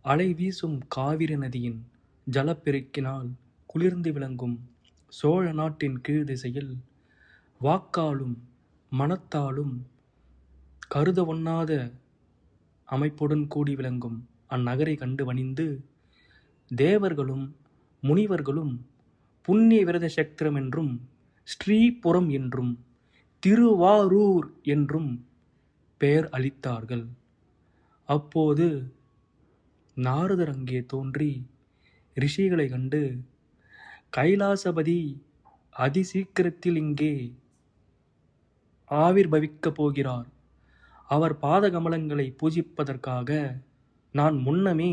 அலை வீசும் காவிரி நதியின் ஜலப்பெருக்கினால் குளிர்ந்து விளங்கும் சோழ நாட்டின் கீழ் திசையில் வாக்காலும் மனத்தாலும் கருத ஒண்ணாத அமைப்புடன் கூடி விளங்கும் அந்நகரை கண்டு வணிந்து தேவர்களும் முனிவர்களும் புண்ணிய விரத சத்திரம் என்றும் ஸ்ரீபுரம் என்றும் திருவாரூர் என்றும் பெயர் அளித்தார்கள். அப்போது நாரதர் அங்கே தோன்றி ரிஷிகளை கண்டு, கைலாசபதி அதிசீக்கிரத்தில் இங்கே ஆவிர்பவிக்கப் போகிறார். அவர் பாதகமலங்களை பூஜிப்பதற்காக நான் முன்னமே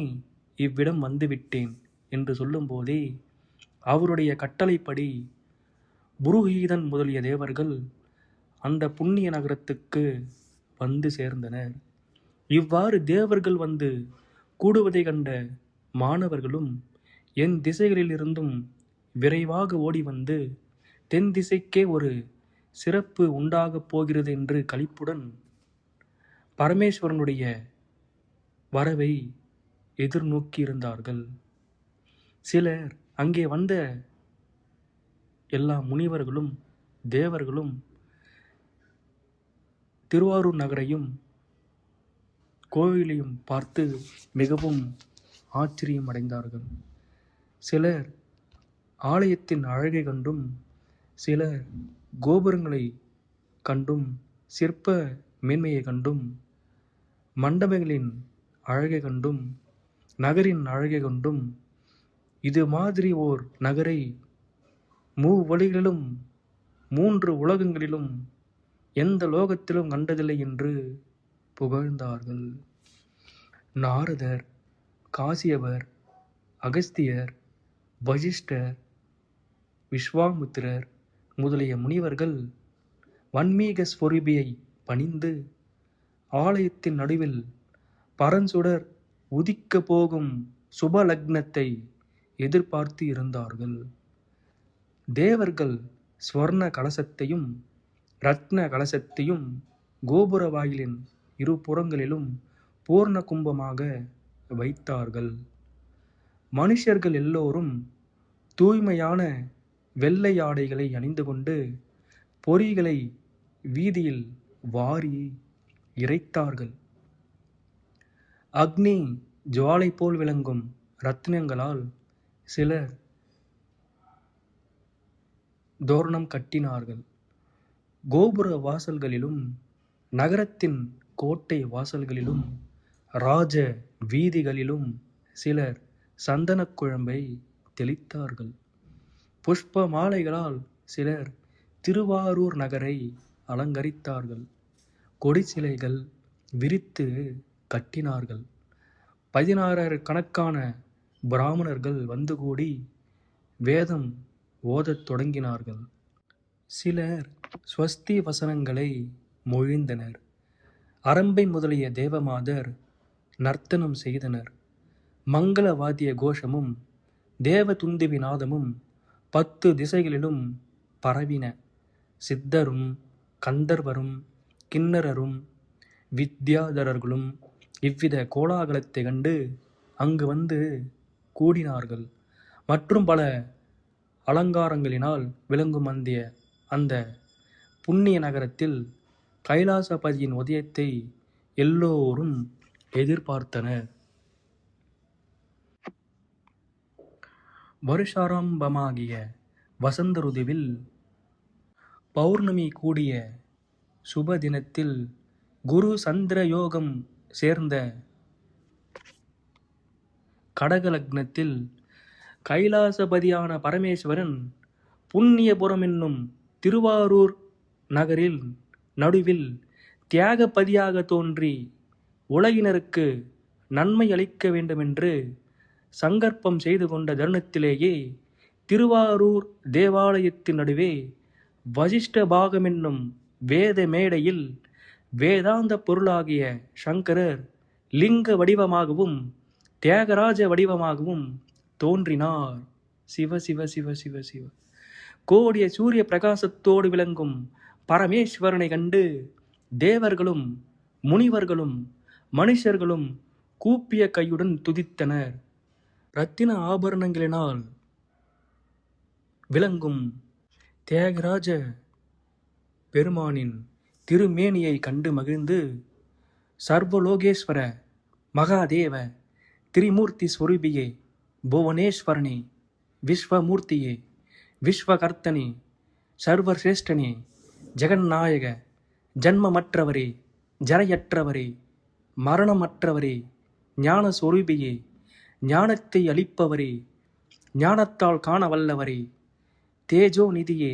இவ்விடம் வந்துவிட்டேன் என்று சொல்லும்போதே அவருடைய கட்டளைப்படி புருகீதன் முதலிய தேவர்கள் அந்த புண்ணிய நகரத்துக்கு வந்து சேர்ந்தனர். இவ்வாறு தேவர்கள் வந்து கூடுவதை கண்ட மாணவர்களும் என் திசைகளிலிருந்தும் விரைவாக ஓடி வந்து தென் திசைக்கே ஒரு சிறப்பு உண்டாகப் போகிறது என்று களிப்புடன் பரமேஸ்வரனுடைய வரவை எதிர்நோக்கியிருந்தார்கள். சிலர் அங்கே வந்த எல்லா முனிவர்களும் தேவர்களும் திருவாரூர் நகரையும் கோவிலையும் பார்த்து மிகவும் ஆச்சரியம் அடைந்தார்கள். சிலர் ஆலயத்தின் அழகை கண்டும், சிலர் கோபுரங்களை கண்டும், சிற்ப மேன்மையை கண்டும், மண்டபங்களின் அழகை கண்டும், நகரின் அழகை கண்டும், இது மாதிரி ஓர் நகரை மூவழிகளிலும் 3 உலகங்களிலும் எந்த லோகத்திலும் கண்டதில்லை என்று புகழ்ந்தார்கள். நாரதர், காசியவர், அகஸ்தியர், வசிஷ்டர், விஸ்வாமித்திரர் முதலிய முனிவர்கள் வன்மீக ஸ்வரூபியை பணிந்து ஆலயத்தின் நடுவில் பரஞ்சுடர் உதிக்க போகும் சுபலக்னத்தை எதிர்பார்த்து இருந்தார்கள். தேவர்கள் ஸ்வர்ண கலசத்தையும் இரத்ன கலசத்தையும் கோபுர வாயிலின் இரு புறங்களிலும் பூர்ண கும்பமாக வைத்தார்கள். மனுஷர்கள் எல்லோரும் தூய்மையான வெள்ளை ஆடைகளை அணிந்து கொண்டு பொறிகளை வீதியில் வாரி இறைத்தார்கள். அக்னி ஜுவாலை போல் விளங்கும் இரத்தினங்களால் சிலர் தோரணம் கட்டினார்கள். கோபுர வாசல்களிலும் நகரத்தின் கோட்டை வாசல்களிலும் ராஜ வீதிகளிலும் சிலர் சந்தனக் குழம்பை தெளித்தார்கள். புஷ்ப மாலைகளால் சிலர் திருவாரூர் நகரை அலங்கரித்தார்கள். கொடி சிலைகள் விரித்து கட்டினார்கள். 16,000 கணக்கான பிராமணர்கள் வந்து கூடி வேதம் ஓதத் தொடங்கினார்கள். சிலர் ஸ்வஸ்தி வசனங்களை மொழிந்தனர். அரம்பை முதலிய தேவமாதர் நர்த்தனம் செய்தனர். மங்கள வாத்திய கோஷமும் தேவ துந்துவி நாதமும் 10 திசைகளிலும் பரவின. சித்தரும் கந்தர்வரும் கிண்ணரரும் வித்யாதரர்களும் இவ்வித கோலாகலத்தை கண்டு அங்கு வந்து கூடினார்கள். மற்றும் பல அலங்காரங்களினால் விளங்கும் அந்த புண்ணிய நகரத்தில் கைலாசபதியின் உதயத்தை எல்லோரும் எதிர்பார்த்தனர். வருஷாரம்பமாகிய வசந்த ருதுவில் பௌர்ணமி கூடிய சுப தினத்தில் குரு சந்திர யோகம் சேர்ந்த கடகலக்னத்தில் கைலாசபதியான பரமேஸ்வரன் புண்ணியபுரம் என்னும் திருவாரூர் நகரில் நடுவில் தியாகபதியாக தோன்றி உலகினருக்கு நன்மை அளிக்க வேண்டுமென்று சங்கற்பம் செய்து கொண்ட தருணத்திலேயே திருவாரூர் தேவாலயத்தின் நடுவே வசிஷ்ட பாகம் என்னும் வேத மேடையில் வேதாந்த பொருளாகிய சங்கரர் லிங்க வடிவமாகவும் தியாகராஜ வடிவமாகவும் தோன்றினார். சிவ சிவ சிவ சிவ சிவ. கோடிய சூரிய பிரகாசத்தோடு விளங்கும் பரமேஸ்வரனை கண்டு தேவர்களும் முனிவர்களும் மனுஷர்களும் கூப்பிய கையுடன் துதித்தனர். ரத்தின ஆபரணங்களினால் விளங்கும் தியாகராஜ பெருமானின் திருமேனியை கண்டு மகிழ்ந்து சர்வலோகேஸ்வர மகாதேவ திரிமூர்த்தி ஸ்வரூபியே, புவனேஸ்வரனே, விஸ்வமூர்த்தியே, விஸ்வகர்த்தனே, சர்வசிரேஷ்டனே, ஜெகநாயக, ஜன்மமற்றவரே, ஜரையற்றவரே, மரணமற்றவரே, ஞான ஸ்வரூபியே, ஞானத்தை அளிப்பவரே, ஞானத்தால் காண வல்லவரே, தேஜோ நிதியே,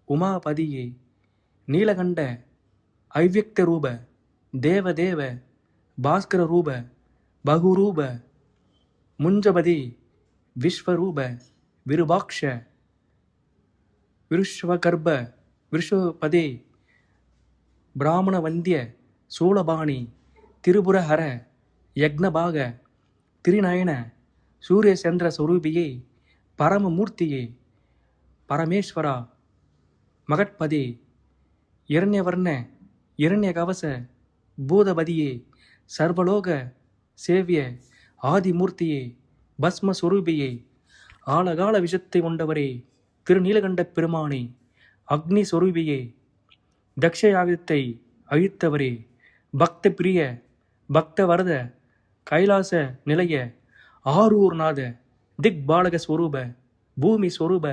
உமாபதியே, நீலகண்ட அவ்யக்த ரூப, தேவதேவ, பாஸ்கர ரூப, பகுரூப, முஞ்சபதி, விஸ்வரூப, விருபாக்ஷ, விருஷ்வகர்ப்ப, விருஷபதே, பிராமண வந்திய, சூலபாணி, திரிபுரஹர, யக்னபாக, திரிநயன, சூரியசந்திர ஸ்வரூபியே, பரமமூர்த்தியே, பரமேஸ்வரா, மகட்பதே, இரண்யவர்ண, இரண்யகவச, பூதபதியே, சர்வலோக சேவிய, ஆதிமூர்த்தியே, பஸ்மஸ்வரூபியே, ஆலகால விஷத்தை கொண்டவரே, திருநீலகண்ட பெருமானே, அக்னி ஸ்வரூபியே, தக்ஷயாகத்தை அழித்தவரே, பக்த பிரிய, பக்தவரத, கைலாச நிலைய, ஆரூர்நாத, திக்பாலக ஸ்வரூப, பூமி ஸ்வரூப,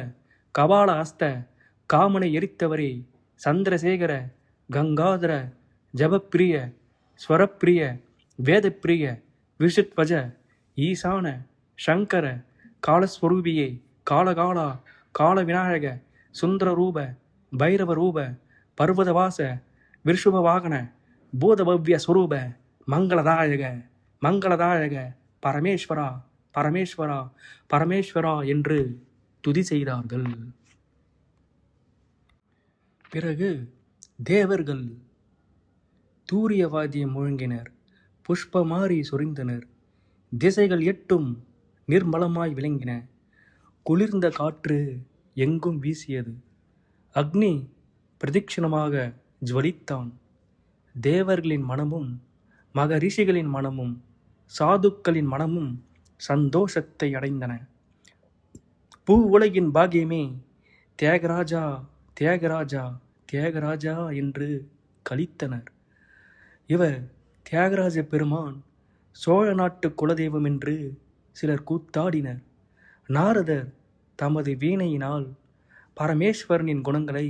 கபால ஹஸ்த, காமனை எரித்தவரே, சந்திரசேகர, கங்காதர, ஜபப்பிரிய, ஸ்வரப்பிரிய, வேதப்பிரிய, விஷத்வஜ, ஈசான, சங்கர, காலஸ்வரூபியே, காலகாலா, கால விநாயக, சுந்தரரூப, பைரவரூப, பர்வதவாச, விருஷுபவாகன, பூதபவ்ய ஸ்வரூப, மங்களதாயக, மங்களதாயக, பரமேஸ்வரா, பரமேஸ்வரா, பரமேஸ்வரா என்று துதி செய்தார்கள். பிறகு தேவர்கள் தூரியவாதியம் முழங்கினர், புஷ்பமாரி சொரிந்தனர், திசைகள் எட்டும் நிர்மலமாய் விளங்கின, குளிர்ந்த காற்று எங்கும் வீசியது, அக்னி பிரதிக்ஷணமாக ஜுவலித்தான். தேவர்களின் மனமும் மகரிஷிகளின் மனமும் சாதுக்களின் மனமும் சந்தோஷத்தை அடைந்தன. பூ உலகின் பாக்கியமே, தியாகராஜா, தியாகராஜா, தியாகராஜா என்று கலித்தனர். இவர் தியாகராஜ பெருமான் சோழ நாட்டு குலதெய்வம் என்று சிலர் கூத்தாடினர். நாரதர் தமது வீணையினால் பரமேஸ்வரனின் குணங்களை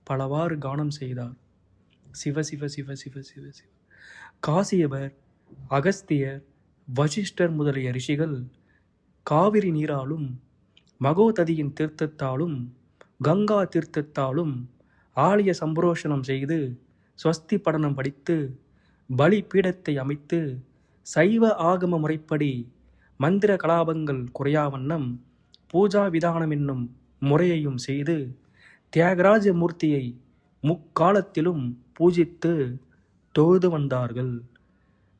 பலவாறு கானம் செய்தார். சிவ சிவ சிவ சிவ சிவ சிவ. காசியவர், அகஸ்தியர், வசிஷ்டர் முதலிய ரிஷிகள் காவிரி நீராலும் மகோததியின் தீர்த்தத்தாலும் கங்கா தீர்த்தத்தாலும் ஆலய சம்பரோஷணம் செய்து ஸ்வஸ்தி படனம் படித்து பலி பீடத்தை அமைத்து சைவ ஆகம முறைப்படி மந்திர கலாபங்கள் குறையாவண்ணம் பூஜா விதானம் என்னும் முறையையும் செய்து தியாகராஜ மூர்த்தியை முக்காலத்திலும் பூஜித்து தொழுது வந்தார்கள்.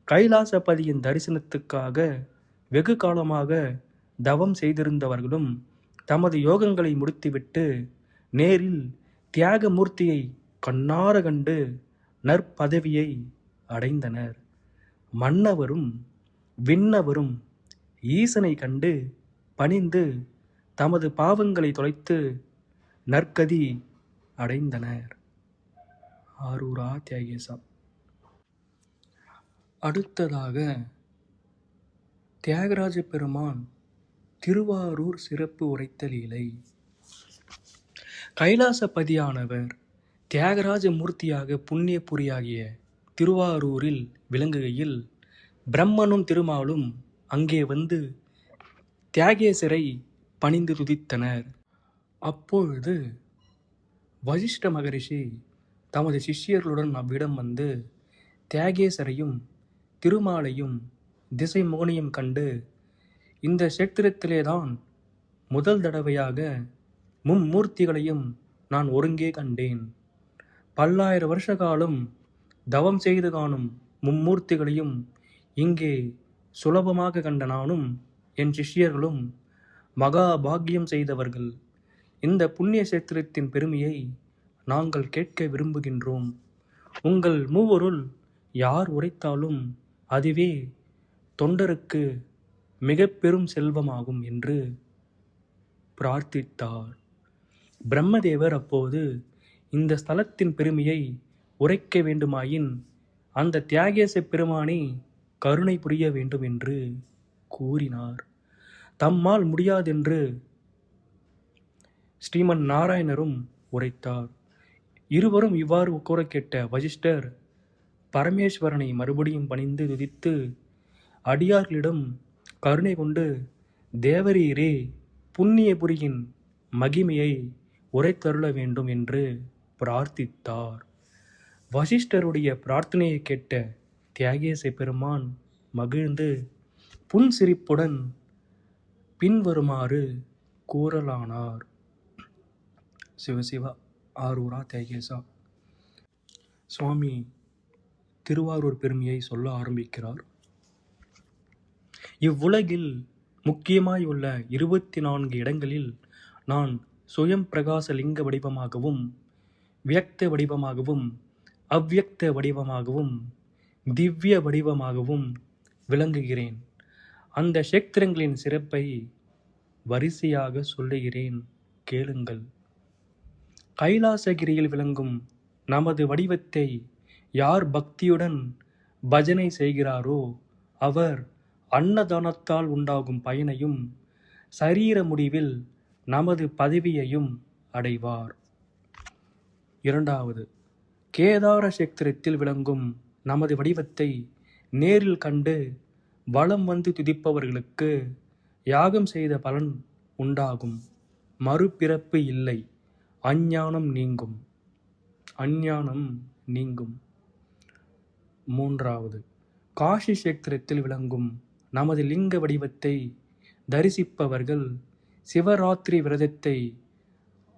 கைலாசபதியின் தரிசனத்துக்காக வெகு காலமாக தவம் செய்திருந்தவர்களும் தமது யோகங்களை முடித்துவிட்டு நேரில் தியாகமூர்த்தியை கண்ணார கண்டு நற்பதவியை அடைந்தனர். மன்னவரும் விண்ணவரும் ஈசனை கண்டு பணிந்து தமது பாவங்களை தொலைத்து நற்கதி அடைந்தனர். ஆரூரா தியாகேசா. அடுத்ததாக தியாகராஜ பெருமான் திருவாரூர் சிறப்பு உரைத்த லீலை. கைலாசபதியானவர் தியாகராஜ மூர்த்தியாக புண்ணியபுரியாகிய திருவாரூரில் விளங்குகையில் பிரம்மனும் திருமாலும் அங்கே வந்து தியாகேசரை பணிந்து துதித்தனர். அப்பொழுது வசிஷ்ட மகரிஷி தமது சிஷ்யர்களுடன் அவ்விடம் வந்து தியாகேசரையும் திருமாலையும் திசை மோனியம் கண்டு, இந்த சேத்திரத்திலேதான் முதல் தடவையாக மும்மூர்த்திகளையும் நான் ஒருங்கே கண்டேன். பல்லாயிர வருஷ காலம் தவம் செய்து காணும் மும்மூர்த்திகளையும் இங்கே சுலபமாக கண்ட நானும் என் சிஷ்யர்களும் மகா பாக்கியம் செய்தவர்கள். இந்த புண்ணிய சேத்திரத்தின் பெருமையை நாங்கள் கேட்க விரும்புகின்றோம். உங்கள் மூவருள் யார் உரைத்தாலும் அதுவே தொண்டருக்கு மிக பெரும் செல்வமாகும் என்று பிரார்த்தித்தார். பிரம்மதேவர் அப்போது இந்த ஸ்தலத்தின் பெருமையை உரைக்க வேண்டுமாயின் அந்த தியாகேச பெருமானே கருணை புரிய வேண்டும் என்று கூறினார். தம்மால் முடியாதென்று ஸ்ரீமன் நாராயணரும் உரைத்தார். இருவரும் இவ்வாறு கூற கேட்ட வசிஷ்டர் பரமேஸ்வரனை மறுபடியும் பணிந்து துதித்து அடியார்களிடம் கருணை கொண்டு, தேவரீரே புண்ணியபுரியின் மகிமையை உரைத்தருள வேண்டும் என்று பிரார்த்தித்தார். வசிஷ்டருடைய பிரார்த்தனையை கேட்ட தியாகேச பெருமான் மகிழ்ந்து புன்சிரிப்புடன் பின்வருமாறு கூறலானார். சிவசிவா ஆரூரா தியாகேசா. சுவாமி திருவாரூர் பெருமையை சொல்ல ஆரம்பிக்கிறார். இவ்வுலகில் முக்கியமாய் உள்ள 24 இடங்களில் நான் சுயம் பிரகாச லிங்க வடிவமாகவும் வியக்த வடிவமாகவும் அவ்வியக்த வடிவமாகவும் திவ்ய வடிவமாகவும் விளங்குகிறேன். அந்த க்ஷேத்திரங்களின் சிறப்பை வரிசையாக சொல்லுகிறேன், கேளுங்கள். கைலாசகிரியில் விளங்கும் நமது வடிவத்தை யார் பக்தியுடன் பஜனை செய்கிறாரோ அவர் அன்னதானத்தால் உண்டாகும் பயனையும் சரீர முடிவில் நமது பதவியையும் அடைவார். 2. கேதார சேத்திரத்தில் விளங்கும் நமது வடிவத்தை நேரில் கண்டு வலம் வந்து துதிப்பவர்களுக்கு யாகம் செய்த பலன் உண்டாகும். மறுபிறப்பு இல்லை. அஞ்ஞானம் நீங்கும். 3. காஷி சேத்திரத்தில் விளங்கும் நமது லிங்க வடிவத்தை தரிசிப்பவர்கள் சிவராத்திரி விரதத்தை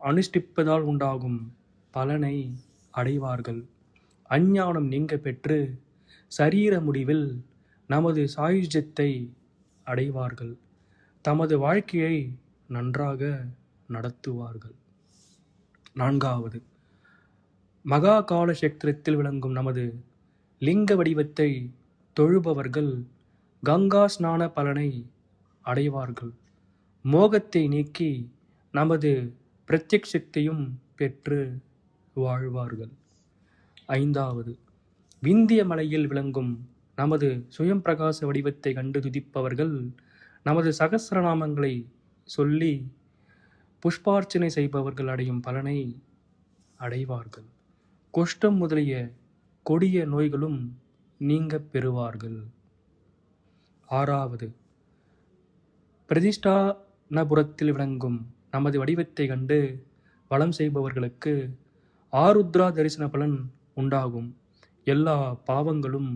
அனுஷ்டிப்பதால் உண்டாகும் பலனை அடைவார்கள். அஞ்ஞானம் நீங்க பெற்று சரீர முடிவில் நமது சாயுஜ்யத்தை அடைவார்கள். தமது வாழ்க்கையை நன்றாக நடத்துவார்கள். 4. மகா கால சேத்திரத்தில் விளங்கும் நமது லிங்க வடிவத்தை தொழுபவர்கள் கங்கா ஸ்நான பலனை அடைவார்கள். மோகத்தை நீக்கி நமது பிரத்யக்ஷத்தையும் பெற்று வாழ்வார்கள். 5. விந்திய மலையில் விளங்கும் நமது சுயம் பிரகாச வடிவத்தை கண்டு துதிப்பவர்கள் நமது சகஸ்ரநாமங்களை சொல்லி புஷ்பார்ச்சனை செய்பவர்கள் அடையும் பலனை அடைவார்கள். குஷ்டம் முதலிய கொடிய நோய்களும் நீங்க பெறுவார்கள். 6. பிரதிஷ்டானபுரத்தில் விளங்கும் நமது வடிவத்தை கண்டு வலம் செய்பவர்களுக்கு ஆருத்ரா தரிசன பலன் உண்டாகும். எல்லா பாவங்களும்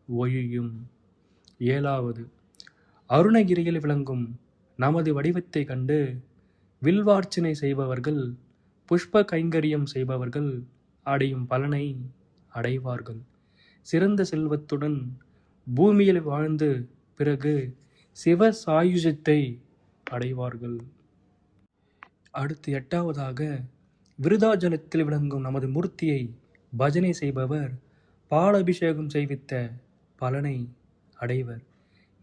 ஒழியும். 7. அருணகிரியில் விளங்கும் நமது வடிவத்தை கண்டு வில்வார்ச்சனை செய்பவர்கள் புஷ்ப கைங்கரியம் செய்பவர்கள் அடையும் பலனை அடைவார்கள். சிறந்த செல்வத்துடன் பூமியில் வாழ்ந்து பிறகு சிவ சாயுஜத்தை அடைவார்கள். அடுத்து 8. விருதாஜலத்தில் விளங்கும் நமது மூர்த்தியை பஜனை செய்பவர் பாலாபிஷேகம் செய்வித்த பலனை அடைவர்.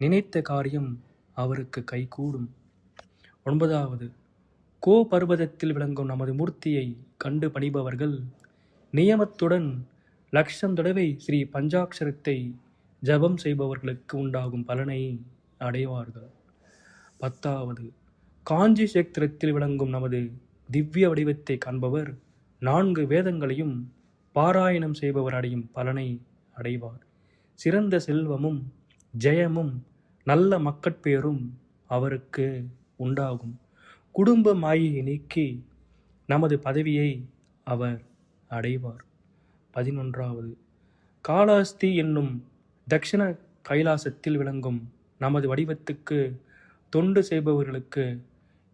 நினைத்த காரியம் அவருக்கு கைகூடும். 9. கோபர்வதத்தில் விளங்கும் நமது மூர்த்தியை கண்டு பணிபவர்கள் நியமத்துடன் 1,00,000 தடவை ஸ்ரீ பஞ்சாட்சரத்தை ஜபம் செய்பவர்களுக்கு உண்டாகும் பலனை அடைவார்கள். 10. காஞ்சி சேத்திரத்தில் விளங்கும் நமது திவ்ய வடிவத்தை காண்பவர் 4 வேதங்களையும் பாராயணம் செய்பவர் அடையும் பலனை அடைவார். சிறந்த செல்வமும் ஜெயமும் நல்ல மக்கட்பேரும் அவருக்கு உண்டாகும். குடும்ப மாயையை நீக்கி நமது பதவியை அவர் அடைவார். 11. காளாஸ்தி என்னும் தக்ஷிண கைலாசத்தில் விளங்கும் நமது வடிவத்துக்கு தொண்டு செய்பவர்களுக்கு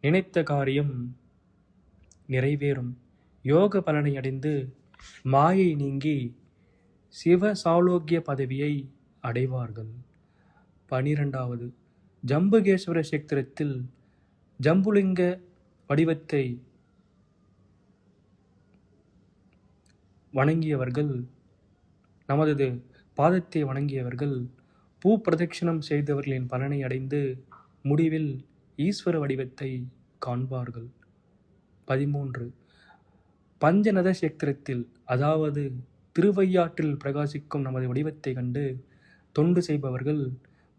நினைத்த காரியம் நிறைவேறும். யோக பலனை அடைந்து மாயை நீங்கி சிவ சாலோக்கிய பதவியை அடைவார்கள். 12வது ஜம்புகேஸ்வர சேத்திரத்தில் ஜம்புலிங்க வடிவத்தை வணங்கியவர்கள், நமது பாதத்தை வணங்கியவர்கள் பூ பிரதட்சிணம் செய்தவர்களின் பலனை அடைந்து முடிவில் ஈஸ்வர வடிவத்தை காண்பார்கள். 13 பஞ்சநத சேத்திரத்தில், அதாவது திருவையாற்றில் பிரகாசிக்கும் நமது வடிவத்தை கண்டு தொண்டு செய்பவர்கள்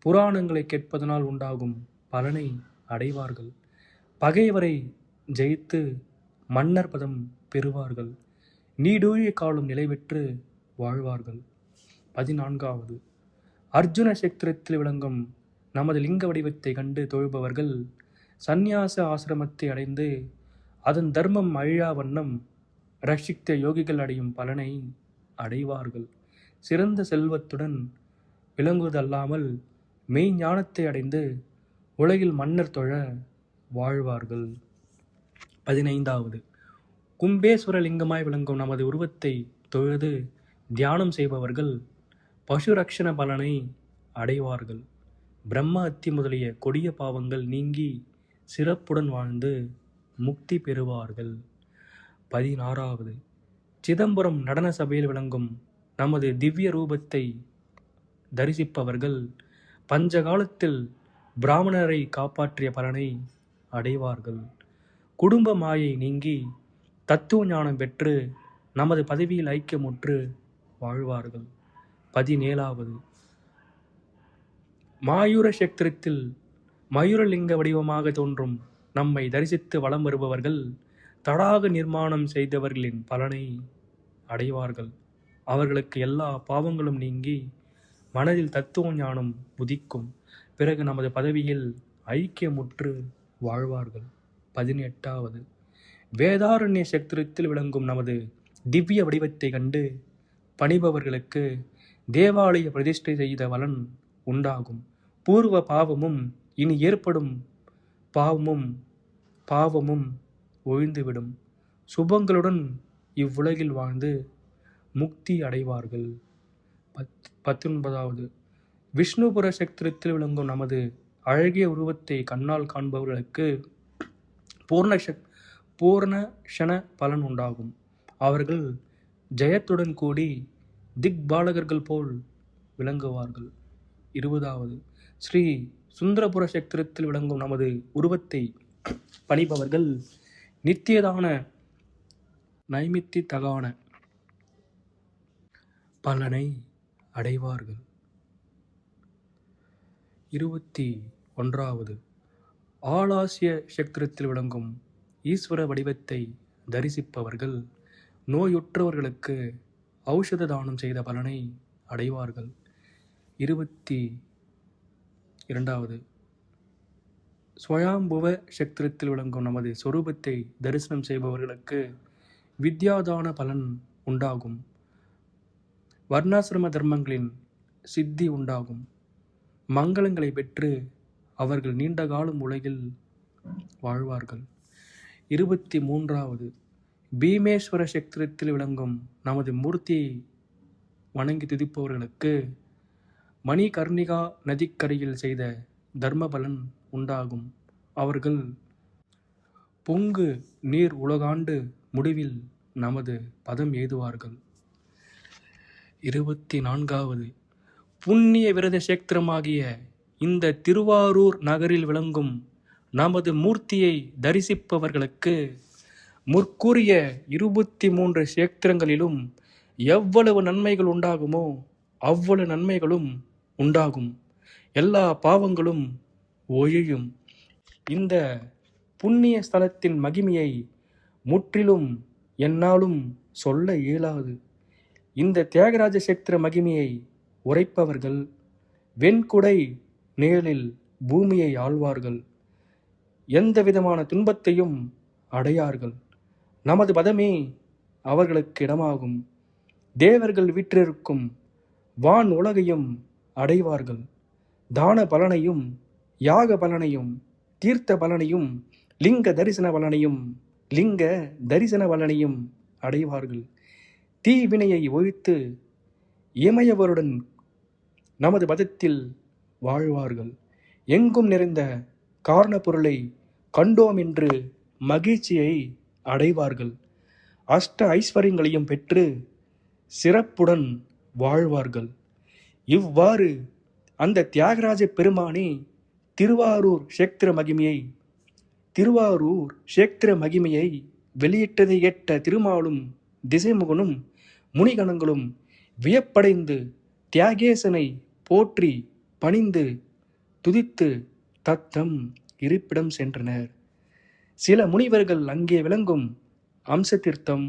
புராணங்களை கேட்பதனால் உண்டாகும் பலனை அடைவார்கள். பகைவரை ஜெயித்து மன்னர் பதம் பெறுவார்கள். நீடூழிய காலம் நிலை பெற்று வாழ்வார்கள். 14வது அர்ஜுன சேத்திரத்தில் விளங்கும் நமது லிங்க வடிவத்தை கண்டு தொழுபவர்கள் சந்நியாச ஆசிரமத்தை அடைந்து அதன் தர்மம் அழியா வண்ணம் ரட்சித்த யோகிகள் அடையும் பலனை அடைவார்கள். சிறந்த செல்வத்துடன் விளங்குவதல்லாமல் மெய் ஞானத்தை அடைந்து உலகில் மன்னர் தொழ வாழ்வார்கள். 15வது கும்பேஸ்வர லிங்கமாய் விளங்கும் நமது உருவத்தை தொழுது தியானம் செய்பவர்கள் பசுரக்ஷண பலனை அடைவார்கள். பிரம்ம அத்தி முதலிய கொடிய பாவங்கள் நீங்கி சிறப்புடன் வாழ்ந்து முக்தி பெறுவார்கள். 16வது சிதம்பரம் நடன சபையில் விளங்கும் நமது திவ்ய ரூபத்தை தரிசிப்பவர்கள் பஞ்சகாலத்தில் பிராமணரை காப்பாற்றிய பலனை அடைவார்கள். குடும்ப மாயை நீங்கி தத்துவ ஞானம் பெற்று நமது பதவியில் ஐக்கியமுற்று வாழ்வார்கள். 17வது மாயூர சேத்திரத்தில் மயூரலிங்க வடிவமாக தோன்றும் நம்மை தரிசித்து வலம் வருபவர்கள் தடாக நிர்மாணம் செய்தவர்களின் பலனை அடைவார்கள். அவர்களுக்கு எல்லா பாவங்களும் நீங்கி மனதில் தத்துவ ஞானம் உதிக்கும். பிறகு நமது பதவியில் ஐக்கியமுற்று வாழ்வார்கள். 18வது வேதாரண்ய சேத்திரத்தில் விளங்கும் நமது திவ்ய வடிவத்தை கண்டு பணிபவர்களுக்கு தேவாலய பிரதிஷ்டை செய்த பலன் உண்டாகும். பூர்வ பாவமும் இனி ஏற்படும் பாவமும் ஒழிந்துவிடும். சுபங்களுடன் இவ்வுலகில் வாழ்ந்து முக்தி அடைவார்கள். 19வது விஷ்ணுபுர சேத்திரத்தில் விளங்கும் நமது அழகிய உருவத்தை கண்ணால் காண்பவர்களுக்கு பூர்ண பலன் உண்டாகும். அவர்கள் ஜெயத்துடன் கூடி திக்பாலகர்கள் போல் விளங்குவார்கள். 20வது ஸ்ரீ சுந்தரபுர சேத்திரத்தில் விளங்கும் நமது உருவத்தை பணிபவர்கள் நித்தியதான நைமித்திதகான பலனை அடைவார்கள். 21வது ஆலாசிய சேத்திரத்தில் விளங்கும் ஈஸ்வர வடிவத்தை தரிசிப்பவர்கள் நோயுற்றவர்களுக்கு ஔஷத தானம் செய்த பலனை அடைவார்கள். 22வது ஸ்வயம்புவ சேத்திரத்தில் விளங்கும் நமது சொரூபத்தை தரிசனம் செய்பவர்களுக்கு வித்யாதான பலன் உண்டாகும். வர்ணாசிரம தர்மங்களின் சித்தி உண்டாகும். மங்களங்களை பெற்று அவர்கள் நீண்ட காலம் உலகில் வாழ்வார்கள். 23வது பீமேஸ்வர சேத்திரத்தில் விளங்கும் நமது மூர்த்தியை வணங்கி துதிப்பவர்களுக்கு மணிகர்ணிகா நதிக்கரையில் செய்த தர்ம பலன் உண்டாகும். அவர்கள் பொங்கு நீர் உலகாண்டு முடிவில் நமது பதம் எய்துவார்கள். 24வது புண்ணிய விரத சேத்திரமாகிய இந்த திருவாரூர் நகரில் விளங்கும் நமது மூர்த்தியை தரிசிப்பவர்களுக்கு முற்கூறிய 23 சேத்திரங்களிலும் எவ்வளவு நன்மைகள் உண்டாகுமோ அவ்வளவு நன்மைகளும் உண்டாகும். எல்லா பாவங்களும் ஒழியும். இந்த புண்ணிய ஸ்தலத்தின் மகிமையை முற்றிலும் என்னாலும் சொல்ல இயலாது. இந்த தியாகராஜ சேத்திர மகிமையை உரைப்பவர்கள் வெண்குடை நிழலில் பூமியை ஆழ்வார்கள். எந்த விதமான துன்பத்தையும் அடையார்கள். நமது பதமே அவர்களுக்கு இடமாகும். தேவர்கள் வீற்றிருக்கும் வான் உலகையும் அடைவார்கள். தான பலனையும் யாக பலனையும் தீர்த்த பலனையும் லிங்க தரிசன பலனையும் அடைவார்கள். தீவினையை ஒழித்து இமையவருடன் நமது பதத்தில் வாழ்வார்கள். எங்கும் நிறைந்த காரண பொருளை கண்டோம் என்று மகிழ்ச்சியை அடைவார்கள். அஷ்ட ஐஸ்வர்யங்களையும் பெற்று சிறப்புடன் வாழ்வார்கள். இவ்வாறு அந்த தியாகராஜ பெருமானே திருவாரூர் சேத்திர மகிமையை வெளியிட்டதை கேட்ட திருமாலும் திசைமுகனும் முனிகணங்களும் வியப்படைந்து தியாகேசனை போற்றி பணிந்து துதித்து தத்தம் இருப்பிடம் சென்றனர். சில முனிவர்கள் அங்கே விளங்கும் அம்ச தீர்த்தம்,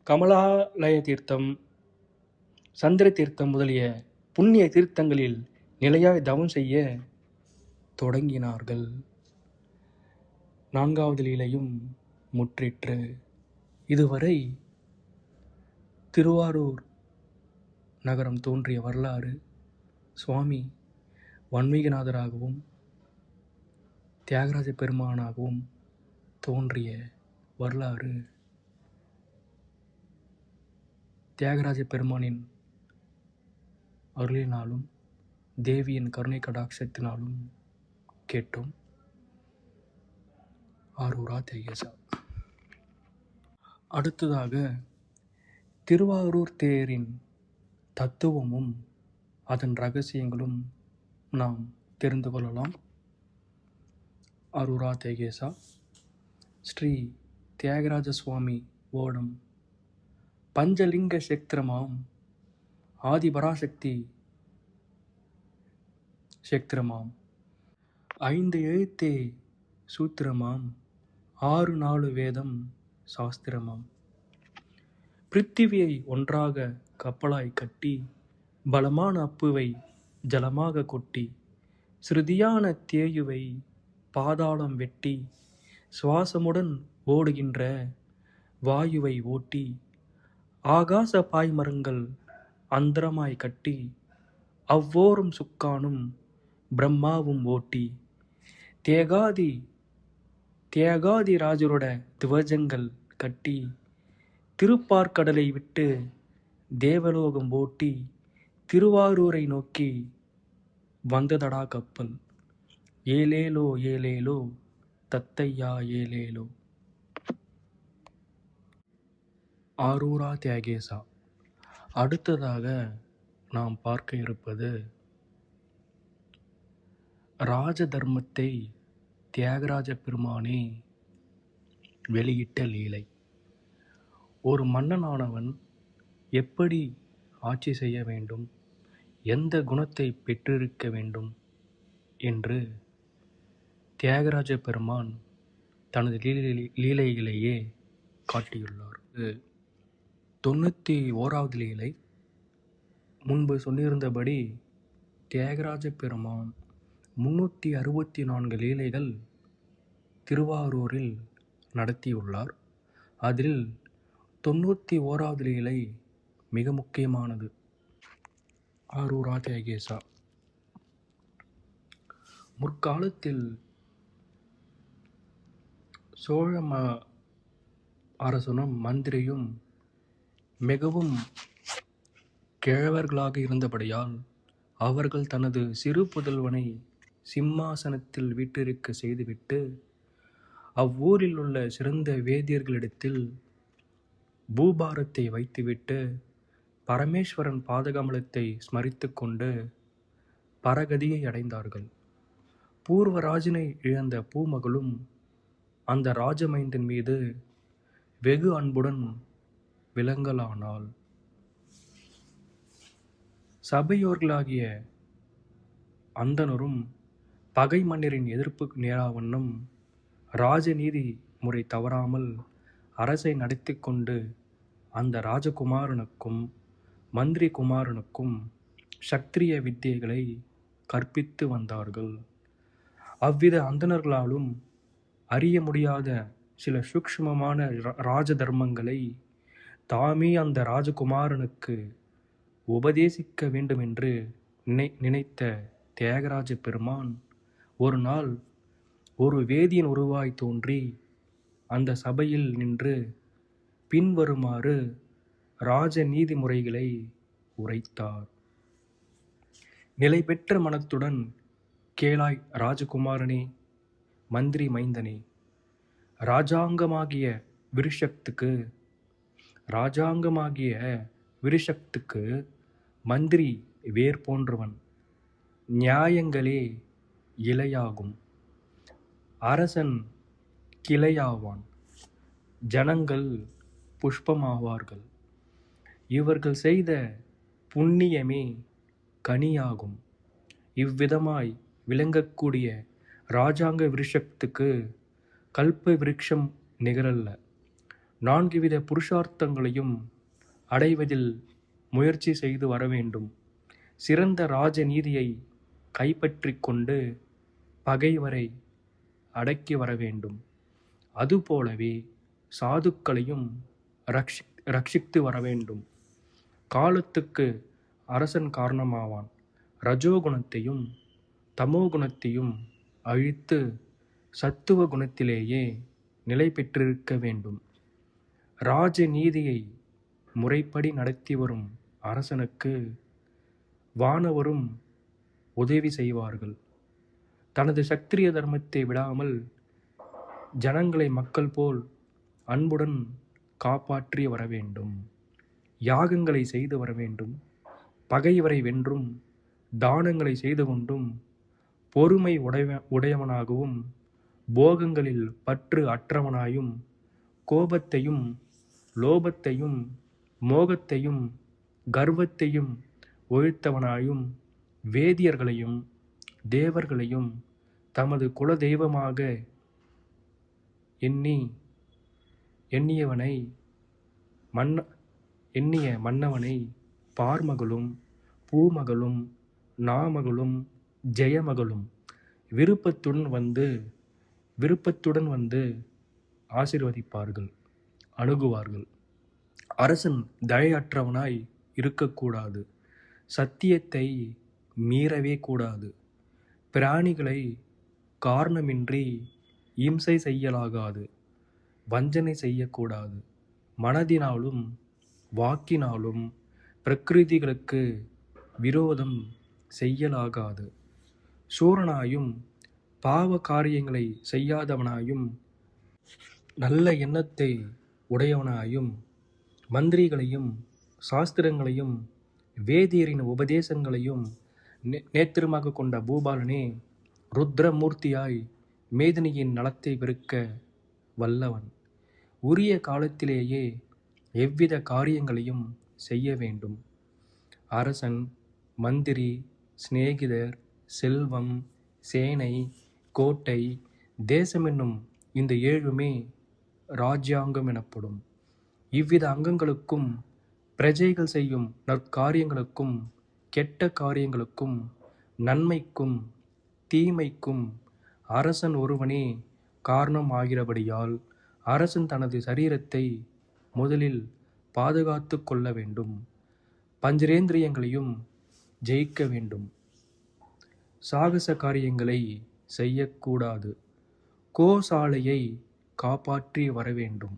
கமலாலய தீர்த்தம், சந்திர தீர்த்தம் முதலிய புண்ணிய தீர்த்தங்களில் நிலையாய் தவம் செய்ய தொடங்கினார்கள். 4வது லீலையும் முற்றிற்று. இதுவரை திருவாரூர் நகரம் தோன்றிய வரலாறு, சுவாமி வன்மீகநாதராகவும் தியாகராஜ பெருமானாகவும் தோன்றிய வரலாறு தியாகராஜ பெருமானின் அருளினாலும் தேவியின் கருணை கடாட்சத்தினாலும் கேட்டோம். ஆரூரா தேகேசா. அடுத்ததாக திருவாரூர் தேரின் தத்துவமும் அதன் இரகசியங்களும் நாம் தெரிந்து கொள்ளலாம். ஆரூரா தேகேசா. ஸ்ரீ தியாகராஜ சுவாமி ஓடம் பஞ்சலிங்க சேத்திரமாம், ஆதிபராசக்தி சேத்திரமாம், 5 எழுத்தே சூத்திரமாம், 6 வேதம் சாஸ்திரமாம். பிருத்திவியை ஒன்றாக கப்பலாய் கட்டி பலமான அப்புவை ஜலமாக கொட்டி ஸ்ருதியான தேயுவை பாதாளம் வெட்டி சுவாசமுடன் ஓடுகின்ற வாயுவை ஓட்டி ஆகாச பாய்மரங்கள் அந்தரமாய் கட்டி அவ்வோரும் சுக்கானும் பிரம்மாவும் ஓட்டி தியாகாதி ராஜரோட துவஜங்கள் கட்டி திருப்பார்கடலை விட்டு தேவலோகம் ஓட்டி திருவாரூரை நோக்கி வந்ததடா கப்பல். ஏலேலோ ஏலேலோ தத்தையா ஏலேலோ. ஆரூரா தியாகேசா. அடுத்ததாக நாம் பார்க்க இருப்பது ராஜ தர்மத்தை தியாகராஜ பெருமானே வெளியிட்ட லீலை. ஒரு மன்னனானவன் எப்படி ஆட்சி செய்ய வேண்டும், எந்த குணத்தை பெற்றிருக்க வேண்டும் என்று தியாகராஜ பெருமான் தனது லீலைகளையே காட்டியுள்ளார். 91வது லீலை. முன்பு சொல்லியிருந்தபடி தியாகராஜ பெருமான் 364 லீலைகள் திருவாரூரில் நடத்தியுள்ளார். அதில் 91வது லீலை மிக முக்கியமானது. ஆரூரா தியாகேசா. முற்காலத்தில் சோழ அரசனும் மந்திரியும் மிகவும் கிழவர்களாக இருந்தபடியால் அவர்கள் தனது சிறு புதல்வனை சிம்மாசனத்தில் வீற்றிருக்க செய்துவிட்டு அவ்வூரில் உள்ள சிறந்த வேதியர்களிடத்தில் பூபாரத்தை வைத்துவிட்டு பரமேஸ்வரன் பாதகமலத்தை ஸ்மரித்து கொண்டு பரகதியை அடைந்தார்கள். பூர்வராஜனை இழந்த பூமகளும் அந்த ராஜமைந்தன் மீது வெகு அன்புடன் விளங்கலானாள். சபையோர்களாகிய அந்தணரும் பகை மன்னரின் எதிர்ப்புக்கு நேராவண்ணம் ராஜநீதி முறை தவறாமல் அரசை நடத்தி கொண்டு அந்த ராஜகுமாரனுக்கும் மந்திரி குமாரனுக்கும் சத்திரிய வித்தியைகளை கற்பித்து வந்தார்கள். அவ்வித அந்தணர்களாலும் அறிய முடியாத சில சூக்ஷ்மமான ராஜ தர்மங்களை தாமே அந்த ராஜகுமாரனுக்கு உபதேசிக்க வேண்டுமென்று நினைத்த தியாகராஜ பெருமான் ஒரு நாள் ஒரு வேதியன் உருவாய் தோன்றி அந்த சபையில் நின்று பின்வருமாறு ராஜ நீதிமுறைகளை உரைத்தார். நிலை பெற்ற மனத்துடன் கேளாய் ராஜகுமாரனே, மந்திரி மைந்தனே, ராஜாங்கமாகிய விருஷத்துக்கு மந்திரி வேர் போன்றவன். நியாயங்களே இலையாகும், அரசன் கிளையாவான், ஜனங்கள் புஷ்பமாவார்கள். இவர்கள் செய்த புண்ணியமே கனியாகும். இவ்விதமாய் விளங்கக்கூடிய இராஜாங்க விருஷத்துக்கு கல்ப விருட்சம் நிகரல்ல. 4 வித புருஷார்த்தங்களையும் அடைவதில் முயற்சி செய்து வரவேண்டும். சிறந்த ராஜ நீதியை கைப்பற்றி கொண்டு பகைவரை அடக்கி வரவேண்டும். அதுபோலவே சாதுக்களையும் ரட்சித்து வரவேண்டும். காலத்துக்கு அரசன் காரணமாவான். ரஜோகுணத்தையும் தமோகுணத்தையும் அழித்து சத்துவ குணத்திலேயே நிலை பெற்றிருக்க வேண்டும். ராஜ நீதியை முறைப்படி நடத்தி வரும் அரசனுக்கு வானவரும் உதவி செய்வார்கள். தனது சத்திரிய தர்மத்தை விடாமல் ஜனங்களை மக்கள் போல் அன்புடன் காப்பாற்றி வரவேண்டும். யாகங்களை செய்து வரவேண்டும். பகைவரை வென்றும் தானங்களை செய்து கொண்டும் பொறுமை உடையவனாகவும் போகங்களில் பற்று அற்றவனாயும் கோபத்தையும் லோபத்தையும் மோகத்தையும் கர்வத்தையும் ஒழித்தவனாயும் வேதியர்களையும் தேவர்களையும் தமது குல தெய்வமாக எண்ணிய மன்னவனை பார்மகளும் பூமகளும் நாமகளும் ஜெயமகளும் விருப்பத்துடன் வந்து ஆசீர்வதிப்பார்கள், அணுகுவார்கள். அரசன் தயையற்றவனாய் இருக்கக்கூடாது. சத்தியத்தை மீறவே கூடாது. பிராணிகளை காரணமின்றி இம்சை செய்யலாகாது. வஞ்சனை செய்யக்கூடாது. மனதினாலும் வாக்கினாலும் பிரகிருதிகளுக்கு விரோதம் செய்யலாகாது. சூரனாயும் பாவ காரியங்களை செய்யாதவனாயும் நல்ல எண்ணத்தை உடையவனாயும் மந்திரிகளையும் சாஸ்திரங்களையும் வேதியரின் உபதேசங்களையும் நேத்திரமாக கொண்ட பூபாலனே, ருத்ரமூர்த்தியாய் மேதினியின் நலத்தை பெருக்க வல்லவன். உரிய காலத்திலேயே எவ்வித காரியங்களையும் செய்ய வேண்டும். அரசன், மந்திரி, சிநேகிதர், செல்வம், சேனை, கோட்டை, தேசம் என்னும் இந்த 7மே ராஜ்யாங்கம் எனப்படும். இவ்வித அங்கங்களுக்கும் பிரஜைகள் செய்யும் நற்காரியங்களுக்கும் கெட்ட காரியங்களுக்கும் நன்மைக்கும் தீமைக்கும் அரசன் ஒருவனே காரணம் ஆகிறபடியால் அரசன் தனது சரீரத்தை முதலில் பாதுகாத்து கொள்ள வேண்டும். பஞ்சரேந்திரியங்களையும் ஜெயிக்க வேண்டும். சாகச காரியங்களை செய்யக்கூடாது. கோசாலையை காப்பாற்றி வரவேண்டும்.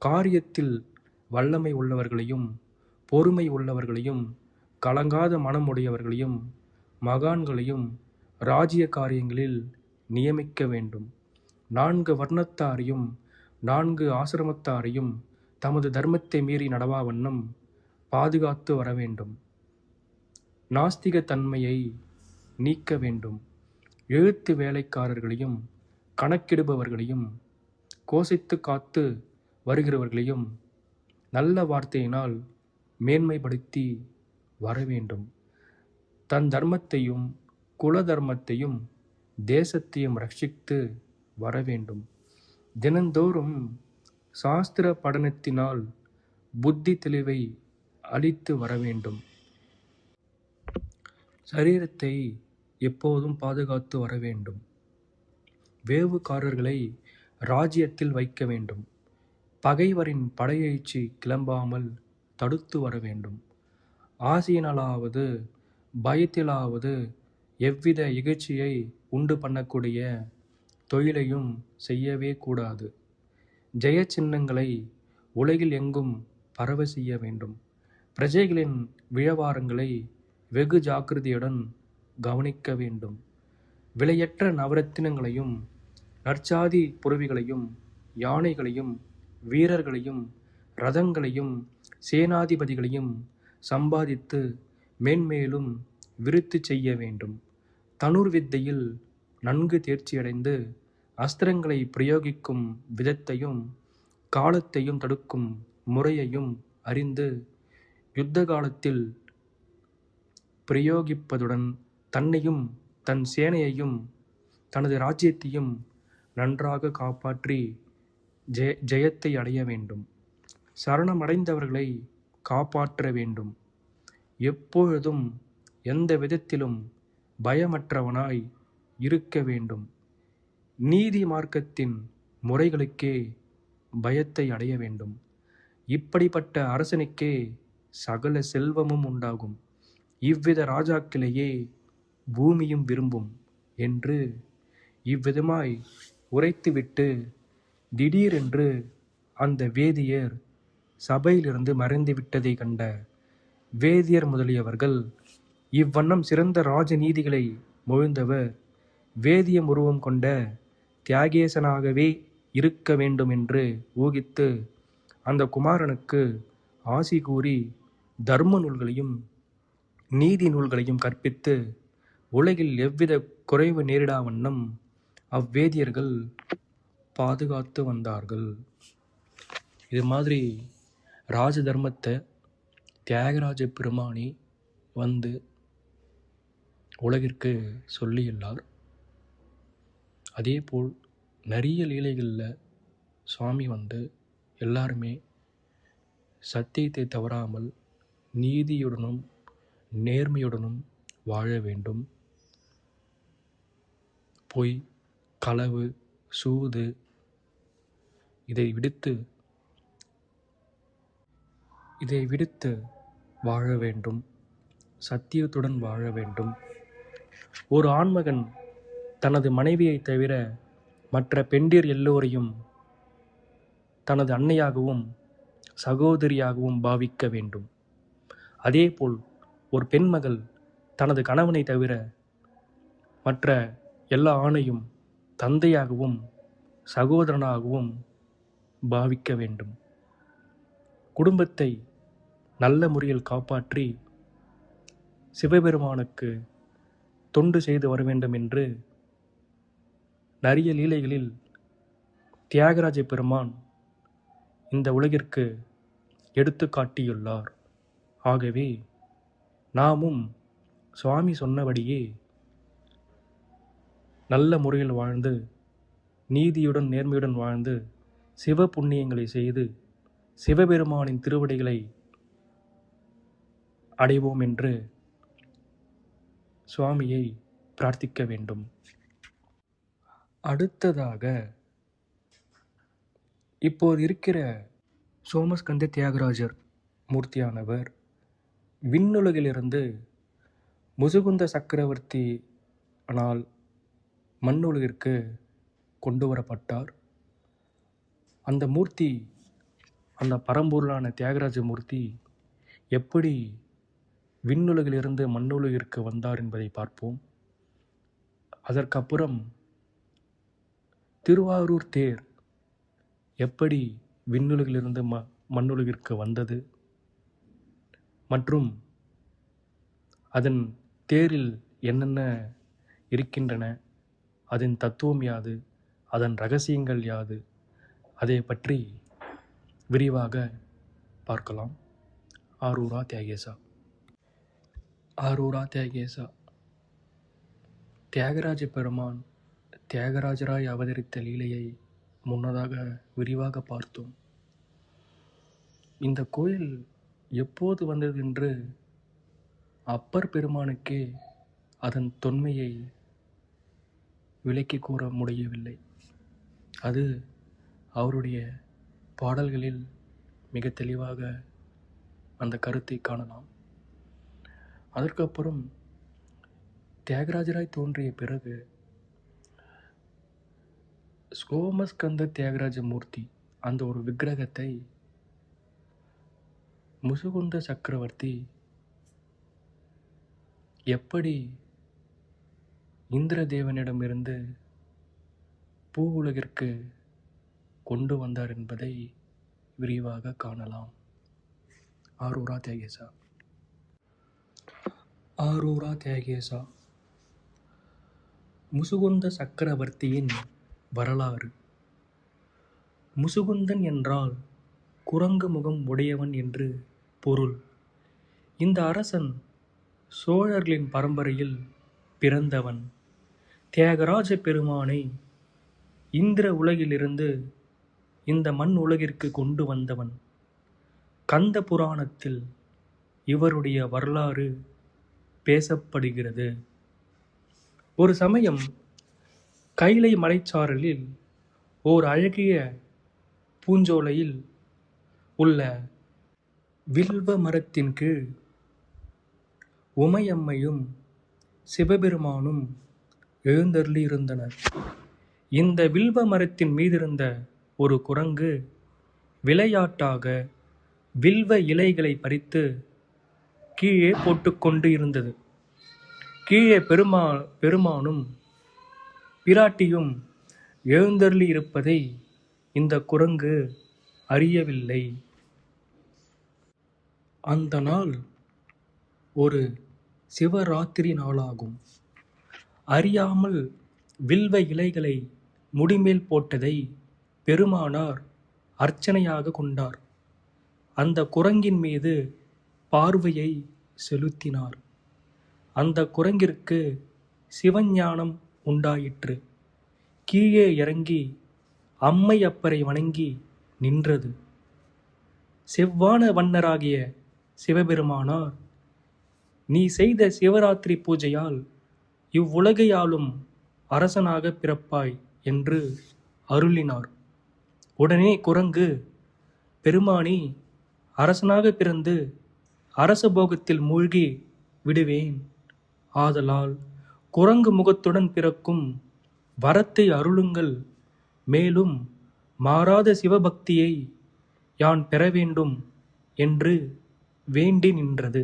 காரியத்தில் வல்லமை உள்ளவர்களையும் பொறுமை உள்ளவர்களையும் கலங்காத மனமுடையவர்களையும் மகான்களையும் ராஜ்ய காரியங்களில் நியமிக்க வேண்டும். 4 வர்ணத்தாரையும் 4 ஆசிரமத்தாரையும் தமது தர்மத்தை மீறி நடவாவண்ணம் பாதுகாத்து வரவேண்டும். நாஸ்திக தன்மையை நீக்க வேண்டும். எழுத்து வேலைக்காரர்களையும் கணக்கிடுபவர்களையும் கோசித்து காத்து வருகிறவர்களையும் நல்ல வார்த்தையினால் மேன்மைப்படுத்தி வரவேண்டும். தன் தர்மத்தையும் குல தர்மத்தையும் தேசத்தையும் ரட்சித்து வரவேண்டும். தினந்தோறும் சாஸ்திர படனத்தினால் புத்தி தெளிவை அளித்து வரவேண்டும். சரீரத்தை எப்போதும் பாதுகாத்து வரவேண்டும். வேவுகாரர்களை ராஜ்யத்தில் வைக்க வேண்டும். பகைவரின் படையெழுச்சி கிளம்பாமல் தடுத்து வரவேண்டும். ஆசையினாலாவது பயத்திலாவது எவ்வித இகழ்ச்சியை உண்டு பண்ணக்கூடிய தொழிலையும் செய்யவே கூடாது. ஜெய சின்னங்களை உலகில் எங்கும் பரவ செய்ய வேண்டும். பிரஜைகளின் வியாபாரங்களை வெகு ஜாக்கிரதையுடன் கவனிக்க வேண்டும். விலையற்ற நவரத்தினங்களையும் நற்சாதி புறவிகளையும் யானைகளையும் வீரர்களையும் இரதங்களையும் சேனாதிபதிகளையும் சம்பாதித்து மேன்மேலும் விருத்தி செய்ய வேண்டும். தனுர்வித்தையில் நன்கு தேர்ச்சியடைந்து அஸ்திரங்களை பிரயோகிக்கும் விதத்தையும் காலத்தையும் தடுக்கும் முறையையும் அறிந்து யுத்த காலத்தில் பிரயோகிப்பதுடன் தன்னையும் தன் சேனையையும் தனது ராஜ்யத்தையும் நன்றாக காப்பாற்றி ஜெயத்தை அடைய வேண்டும். சரணமடைந்தவர்களை காப்பாற்ற வேண்டும். எப்பொழுதும் எந்த விதத்திலும் பயமற்றவனாய் இருக்க வேண்டும். நீதி மார்க்கத்தின் முறைகளுக்கே பயத்தை அடைய வேண்டும். இப்படிப்பட்ட அரசனுக்கே சகல செல்வமும் உண்டாகும். இவ்வித ராஜாக்களேயே பூமியும் விரும்பும் என்று இவ்விதமாய் உரைத்துவிட்டு திடீரென்று அந்த வேதியர் சபையிலிருந்து மறைந்து விட்டதை கண்ட வேதியர் முதலியவர்கள் இவ்வண்ணம் சிறந்த ராஜ நீதிகளை மொழிந்தவர் வேதியம் உருவம் கொண்ட தியாகேசனாகவே இருக்க வேண்டும் என்று ஊகித்து அந்த குமாரனுக்கு ஆசி கூறி தர்ம நூல்களையும் நீதி நூல்களையும் கற்பித்து உலகில் எவ்வித குறைவு நேரிடா வண்ணம் அவ்வேதியர்கள் பாதுகாத்து வந்தார்கள். இது மாதிரி ராஜ தர்மத்தை தியாகராஜ பெருமானி வந்து உலகிற்கு சொல்லியுள்ளார். அதேபோல் நிறைய லீலைகளில் சுவாமி வந்து எல்லாருமே சத்தியத்தை தவறாமல் நீதியுடனும் நேர்மையுடனும் வாழ வேண்டும். பொய், களவு, சூது இதை விடுத்து வாழ வேண்டும். சத்தியத்துடன் வாழ வேண்டும். ஒரு ஆண்மகன் தனது மனைவியை தவிர மற்ற பெண்டிர் எல்லோரையும் தனது அன்னையாகவும் சகோதரியாகவும் பாவிக்க வேண்டும். அதேபோல் ஒரு பெண்மகள் தனது கணவனை தவிர மற்ற எல்லா ஆணையும் தந்தையாகவும் சகோதரனாகவும் பாவிக்க வேண்டும். குடும்பத்தை நல்ல முறையில் காப்பாற்றி சிவபெருமானுக்கு தொண்டு செய்து வர வேண்டும் என்று நிறைய லீலைகளில் தியாகராஜ பெருமான் இந்த உலகிற்கு எடுத்து காட்டியுள்ளார். ஆகவே நாமும் சுவாமி சொன்னபடியே நல்ல முறையில் வாழ்ந்து நீதியுடன் நேர்மையுடன் வாழ்ந்து சிவ புண்ணியங்களை செய்து சிவபெருமானின் திருவடிகளை அடைவோம் என்று சுவாமியை பிரார்த்திக்க வேண்டும். அடுத்ததாக இப்போது இருக்கிற சோமஸ்கந்த தியாகராஜர் மூர்த்தியானவர் விண்ணுலகிலிருந்து முசுகுந்த சக்கரவர்த்தி ஆனால் மண்ணுலகிற்கு கொண்டு வரப்பட்டார். அந்த மூர்த்தி, அந்த பரம்பொருளான தியாகராஜ மூர்த்தி எப்படி விண்ணுலகிலிருந்து மண்ணுலகிற்கு வந்தார் என்பதை பார்ப்போம். அதற்கப்புறம் திருவாரூர் தேர் எப்படி விண்ணுலகிலிருந்து மண்ணுலகிற்கு வந்தது மற்றும் அதன் தேரில் என்னென்ன இருக்கின்றன, அதன் தத்துவம் யாது, அதன் இரகசியங்கள் யாது, அதை பற்றி விரிவாக பார்க்கலாம். ஆரூரா தியாகேசா. ஆரூரா தியாகேசா. தியாகராஜ பெருமான் தியாகராஜராய் அவதரித்த லீலையை முன்னதாக விரிவாக பார்த்தோம். இந்த கோயில் எப்போது வந்தது என்று அப்பர் பெருமானுக்கே அதன் தொன்மையை விளக்கி கூற முடியவில்லை. அது அவருடைய பாடல்களில் மிக தெளிவாக அந்த கருத்தை காணலாம். அதற்கப்புறம் தியாகராஜராய் தோன்றிய பிறகு சோமஸ்கந்த தியாகராஜ மூர்த்தி அந்த ஒரு விக்கிரகத்தை முசுகுந்த சக்கரவர்த்தி எப்படி இந்திரதேவனிடமிருந்து பூ உலகிற்கு கொண்டு வந்தார் என்பதை விரிவாக காணலாம். ஆரூரா தியாகேசா. ஆரூரா தியாகேசா முசுகுந்த சக்கரவர்த்தியின் வரலாறு. முசுகுந்தன் என்றால் குரங்கு முகம் உடையவன் என்று பொருள். இந்த அரசன் சோழர்களின் பரம்பரையில் பிறந்தவன். தியாகராஜ பெருமானை இந்திர உலகிலிருந்து இந்த மண் உலகிற்கு கொண்டு வந்தவன். கந்த புராணத்தில் இவருடைய வரலாறு பேசப்படுகிறது. ஒரு சமயம் கைலை மலைச்சாரலில் ஓர் அழகிய பூஞ்சோலையில் உள்ள வில்வ மரத்தின் கீழ் உமையம்மையும் சிவபெருமானும் எழுந்தருளியிருந்தனர். இந்த வில்வ மரத்தின் மீதிருந்த ஒரு குரங்கு விளையாட்டாக வில்வ இலைகளை பறித்து கீழே போட்டுக்கொண்டு இருந்தது. கீழே பெருமானும் பிராட்டியும் எழுந்தருளி இருப்பதை இந்த குரங்கு அறியவில்லை. அந்த நாள் ஒரு சிவராத்திரி நாளாகும். அறியாமல் வில்வ இலைகளை முடிமேல் போட்டதை பெருமானார் அர்ச்சனையாக கொண்டார். அந்த குரங்கின் மீது பார்வையை செலுத்தினார். அந்த குரங்கிற்கு சிவஞானம் உண்டாயிற்று. கீழே இறங்கி அம்மை அப்பரை வணங்கி நின்றது. செவ்வான வண்ணராகிய சிவபெருமானார், நீ செய்த சிவராத்திரி பூஜையால் இவ்வுலகை ஆளும் அரசனாக பிறப்பாய் என்று அருளினார். உடனே குரங்கு, பெருமானி, அரசனாக பிறந்து அரசபோகத்தில் மூழ்கி விடுவேன். ஆதலால் குரங்கு முகத்துடன் பிறக்கும் வரத்தை அருளுங்கள். மேலும் மாறாத சிவபக்தியை யான் பெற வேண்டும் என்று வேண்டி நின்றது.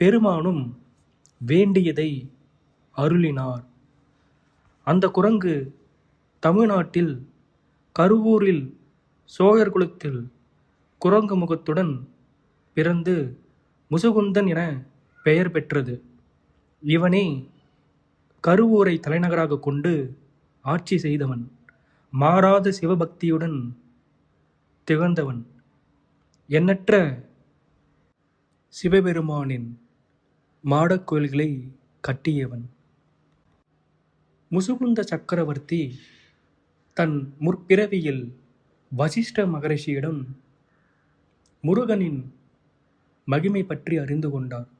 பெருமானும் வேண்டியதை அருளினார். அந்த குரங்கு தமிழ்நாட்டில் கருவூரில் சோழர் குலத்தில் குரங்கு முகத்துடன் பிறந்து முசுகுந்தன் என பெயர் பெற்றது. இவனே கருவூரை தலைநகராக கொண்டு ஆட்சி செய்தவன். மாறாத சிவபக்தியுடன் திகழ்ந்தவன். எண்ணற்ற சிவபெருமானின் மாடக் கோயில்களை கட்டியவன். முசுகுந்த சக்கரவர்த்தி தன் முற்பிறவியில் வசிஷ்ட மகரிஷியிடம் முருகனின் மகிமை பற்றி அறிந்து கொண்டார்.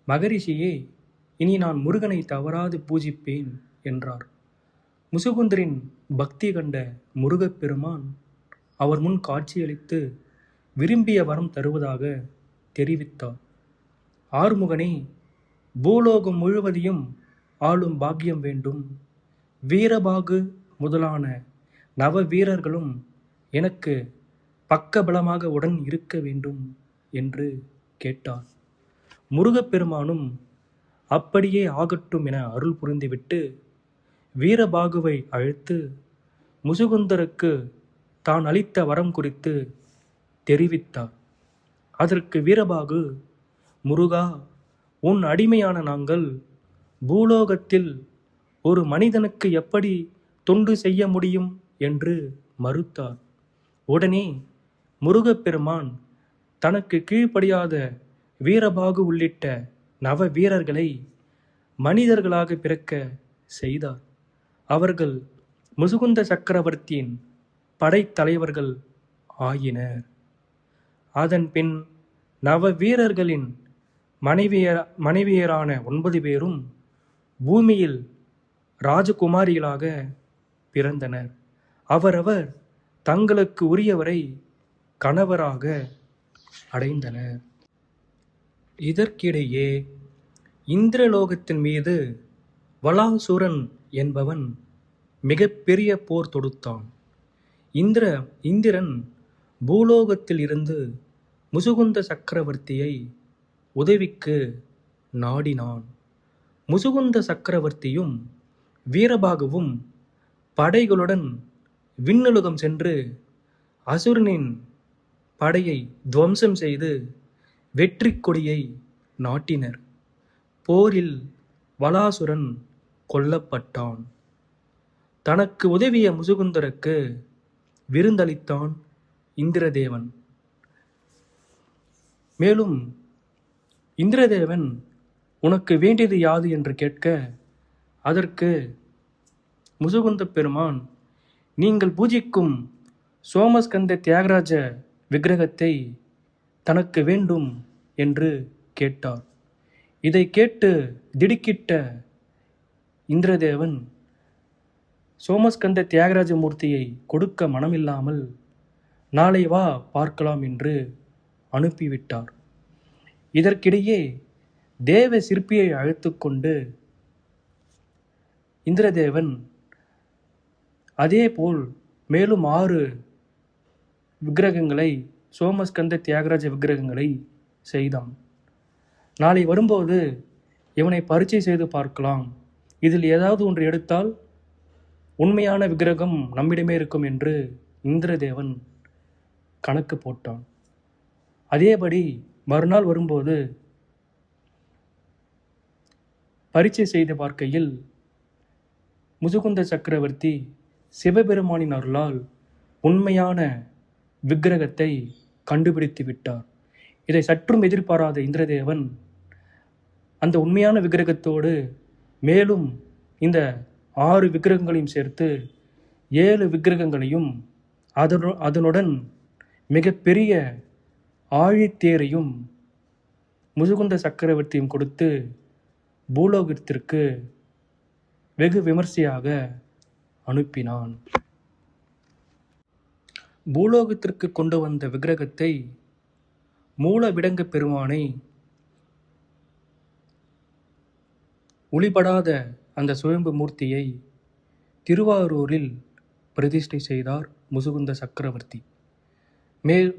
மகரிஷியே, இனி நான் முருகனை தவறாது பூஜிப்பேன் என்றார். முசுகுந்தரின் பக்தி கண்ட முருகப்பெருமான் அவர் முன் காட்சியளித்து விரும்பிய வரம் தருவதாக தெரிவித்தார். ஆறுமுகனே, பூலோகம் முழுவதையும் ஆளும் பாக்கியம் வேண்டும். வீரபாகு முதலான நவ வீரர்களும் எனக்கு பக்கபலமாக உடன் இருக்க வேண்டும் என்று கேட்டார். முருகப்பெருமானும் அப்படியே ஆகட்டும் என அருள் புரிந்துவிட்டு வீரபாகுவை அழைத்து முசுகுந்தருக்கு தான் அளித்த வரம் குறித்து தெரிவித்தார். அதற்கு வீரபாகு, முருகா, உன் அடிமையான நாங்கள் பூலோகத்தில் ஒரு மனிதனுக்கு எப்படி தொண்டு செய்ய முடியும் என்று மறுத்தார். உடனே முருகப்பெருமான் தனக்கு கீழ்ப்படியாத வீரபாகு உள்ளிட்ட நவ வீரர்களை மனிதர்களாக பிறக்க செய்தார். அவர்கள் முசுகுந்த சக்கரவர்த்தியின் படைத்தலைவர்கள் ஆயினர். அதன் பின் நவ வீரர்களின் மனைவியரான 9 பேரும் பூமியில் ராஜகுமாரிகளாக பிறந்தனர். அவரவர் தங்களுக்கு உரியவரை கணவராக அடைந்தனர். இதற்கிடையே இந்திரலோகத்தின் மீது வலாசுரன் என்பவன் மிகப்பெரிய போர் தொடுத்தான். இந்திரன் பூலோகத்தில் இருந்து முசுகுந்த சக்கரவர்த்தியை உதவிக்கு நாடினான். முசுகுந்த சக்கரவர்த்தியும் வீரபாகுவும் படைகளுடன் விண்ணுலகம் சென்று அசுரனின் படையை துவம்சம் செய்து வெற்றி கொடியை நாட்டினர். போரில் வலாசுரன் கொல்லப்பட்டான். தனக்கு உதவிய முசுகுந்தருக்கு விருந்தளித்தான் இந்திரதேவன். மேலும் இந்திரதேவன் உனக்கு வேண்டியது யாது என்று கேட்க, அதற்கு முசுகுந்த பெருமான், நீங்கள் பூஜிக்கும் சோமஸ்கந்த தியாகராஜ விக்கிரகத்தை தனக்கு வேண்டும் என்று கேட்டார். இதை கேட்டு திடுக்கிட்ட இந்திரதேவன் சோமஸ்கந்த தியாகராஜ மூர்த்தியை கொடுக்க மனமில்லாமல் நாளை வா பார்க்கலாம் என்று அனுப்பிவிட்டார். இதற்கிடையே தேவ சிற்பியை அழைத்து கொண்டு இந்திரதேவன் அதேபோல் மேலும் 6 விக்கிரகங்களை, சோமஸ்கந்த தியாகராஜ விக்கிரகங்களை செய்தான். நாளை வரும்போது இவனை பரீட்சை செய்து பார்க்கலாம், இதில் ஏதாவது ஒன்று எடுத்தால் உண்மையான விக்கிரகம் நம்மிடமே இருக்கும் என்று இந்திரதேவன் கணக்கு போட்டான். அதேபடி மறுநாள் வரும்போது பரீட்சை செய்து பார்க்கையில் முசுகுந்த சக்கரவர்த்தி சிவபெருமானின் அருளால் உண்மையான விக்கிரகத்தை கண்டுபிடித்து விட்டார். இதை சற்றும் எதிர்பாராத இந்திரதேவன் அந்த உண்மையான விக்கிரகத்தோடு மேலும் இந்த 6 விக்கிரகங்களையும் சேர்த்து 7 விக்கிரகங்களையும் அதனுடன் மிகப்பெரிய ஆழித்தேரையும் முசுகுந்த சக்கரவர்த்தியும் கொடுத்து பூலோகத்திற்கு வெகு விமர்சையாக அனுப்பினான். பூலோகத்திற்கு கொண்டு வந்த விக்கிரகத்தை மூலவிடங்க பெருமானை ஒளிபடாத அந்த சுயம்பு மூர்த்தியை திருவாரூரில் பிரதிஷ்டை செய்தார் முசுகுந்த சக்கரவர்த்தி.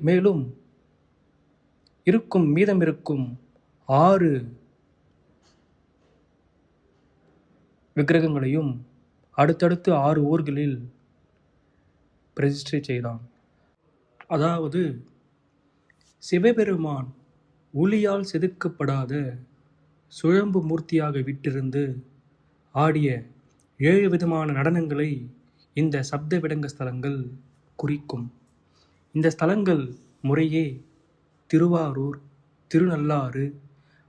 மேலும் மீதமிருக்கும் 6 விக்கிரகங்களையும் அடுத்தடுத்து 6 ஊர்களில் பிரதிஷ்டை செய்தான். அதாவது சிவபெருமான் ஒளியால் செதுக்கப்படாத சுழம்பு மூர்த்தியாக விட்டிருந்து ஆடிய 7 விதமான நடனங்களை இந்த சப்த விடங்க ஸ்தலங்கள் குறிக்கும். இந்த ஸ்தலங்கள் முறையே திருவாரூர், திருநள்ளாறு,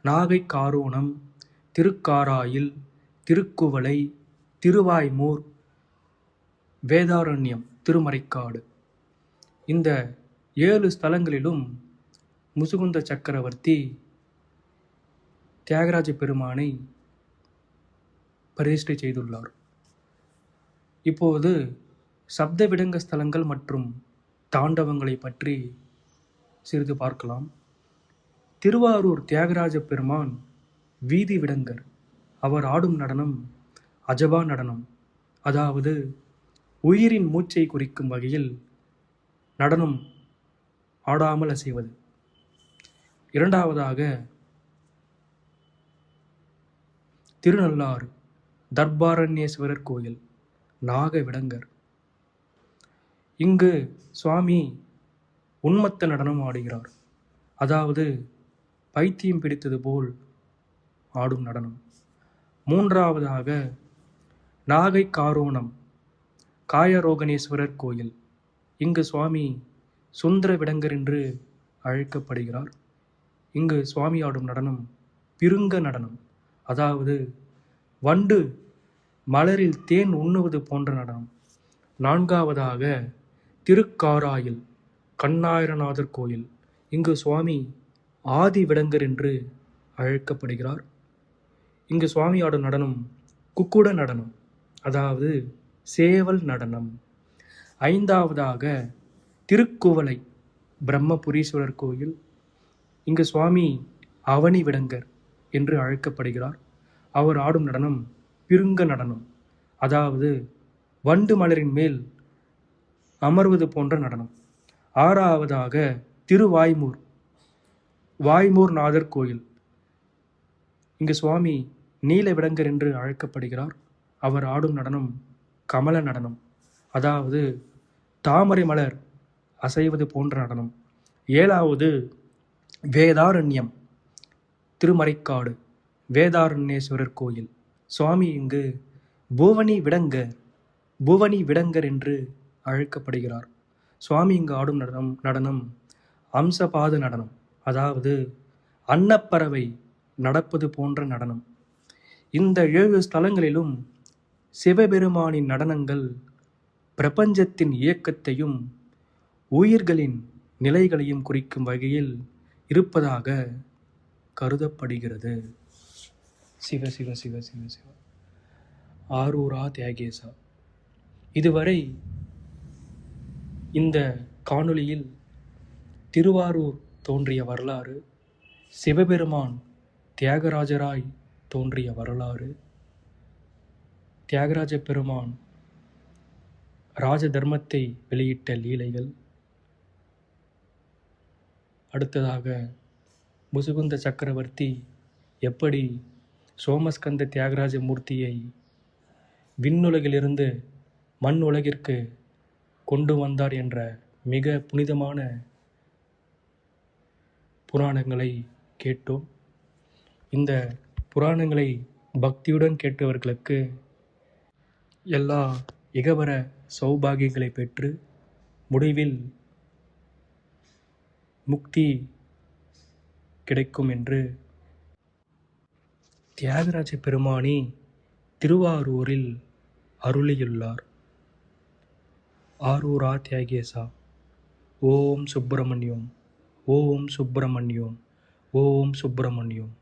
நாகை காரோணம், திருக்காராயில், திருக்குவளை, திருவாய்மூர், வேதாரண்யம், திருமறைக்காடு. இந்த 7 ஸ்தலங்களிலும் முசுகுந்த சக்கரவர்த்தி தியாகராஜ பெருமானை பிரதிஷ்டை செய்துள்ளார். இப்போது சப்த விடங்க ஸ்தலங்கள் மற்றும் தாண்டவங்களை பற்றி சிறிது பார்க்கலாம். திருவாரூர் தியாகராஜ பெருமான் வீதி விடங்கர். அவர் ஆடும் நடனம் அஜபா நடனம், அதாவது உயிரின் மூச்சை குறிக்கும் வகையில் நடனம் ஆடாமல் அசைவது. இரண்டாவதாக திருநள்ளாறு தர்பாரண்யேஸ்வரர் கோயில் நாக விடங்கர். இங்கு சுவாமி உன்மத்த நடனம் ஆடுகிறார், அதாவது பைத்தியம் பிடித்தது போல் ஆடும் நடனம். மூன்றாவதாக நாகை காரோணம் காயரோகணேஸ்வரர் கோயில். இங்கு சுவாமி சுந்தர விடங்கர் என்று அழைக்கப்படுகிறார். இங்கு சுவாமி ஆடும் நடனம் பிருங்க நடனம், அதாவது வண்டு மலரில் தேன் உண்ணுவது போன்ற நடனம். நான்காவதாக திருக்காராயில் கண்ணாயிரநாதர் கோயில். இங்கு சுவாமி ஆதி விடங்கர் என்று அழைக்கப்படுகிறார். இங்கு சுவாமி ஆடும் நடனம் குக்குட நடனம், அதாவது சேவல் நடனம். ஐந்தாவதாக திருக்குவளை பிரம்மபுரீஸ்வரர் கோயில். இங்கு சுவாமி அவனி விடங்கர் என்று அழைக்கப்படுகிறார். அவர் ஆடும் நடனம் பிருங்க நடனம், அதாவது வண்டு மலரின் மேல் அமர்வது போன்ற நடனம். ஆறாவதாக திருவாய்மூர் வாய்மூர் நாதர் கோயில். இங்கு சுவாமி நீலவிடங்கர் என்று அழைக்கப்படுகிறார். அவர் ஆடும் நடனம் கமல நடனம், அதாவது தாமரை மலர் அசைவது போன்ற நடனம். 7வது வேதாரண்யம், திருமறைக்காடு வேதாரண்யேஸ்வரர் கோயில். சுவாமி இங்கு புவனி விடங்கர் என்று அழைக்கப்படுகிறார். சுவாமி இங்கு ஆடும் நடனம் அம்சபாத நடனம், அதாவது அன்னப்பறவை நடப்பது போன்ற நடனம். இந்த 7 ஸ்தலங்களிலும் சிவபெருமானின் நடனங்கள் பிரபஞ்சத்தின் இயக்கத்தையும் உயிர்களின் நிலைகளையும் குறிக்கும் வகையில் இருப்பதாக கருதப்படுகிறது. சிவ சிவ சிவ சிவ சிவ. ஆரூரா தியாகேசா. இதுவரை இந்த காணொளியில் திருவாரூர் தோன்றிய வரலாறு, சிவபெருமான் தியாகராஜராய் தோன்றிய வரலாறு, தியாகராஜ பெருமான் ராஜ தர்மத்தை வெளியிட்ட லீலைகள், அடுத்ததாக முசுகுந்த சக்கரவர்த்தி எப்படி சோமஸ்கந்த தியாகராஜ மூர்த்தியை விண்ணுலகிலிருந்து மண் உலகிற்கு கொண்டு வந்தார் என்ற மிக புனிதமான புராணங்களை கேட்டோம். இந்த புராணங்களை பக்தியுடன் கேட்டவர்களுக்கு எல்லா இகவர சௌபாகியங்களை பெற்று முடிவில் முக்தி கிடைக்கும் என்று தியாகராஜ பெருமானி திருவாரூரில் அருளியுள்ளார். ஆரூரா தியாகேசா. ஓம் சுப்பிரமணியம், ஓம் சுப்பிரமணியம், ஓம் சுப்பிரமணியம்.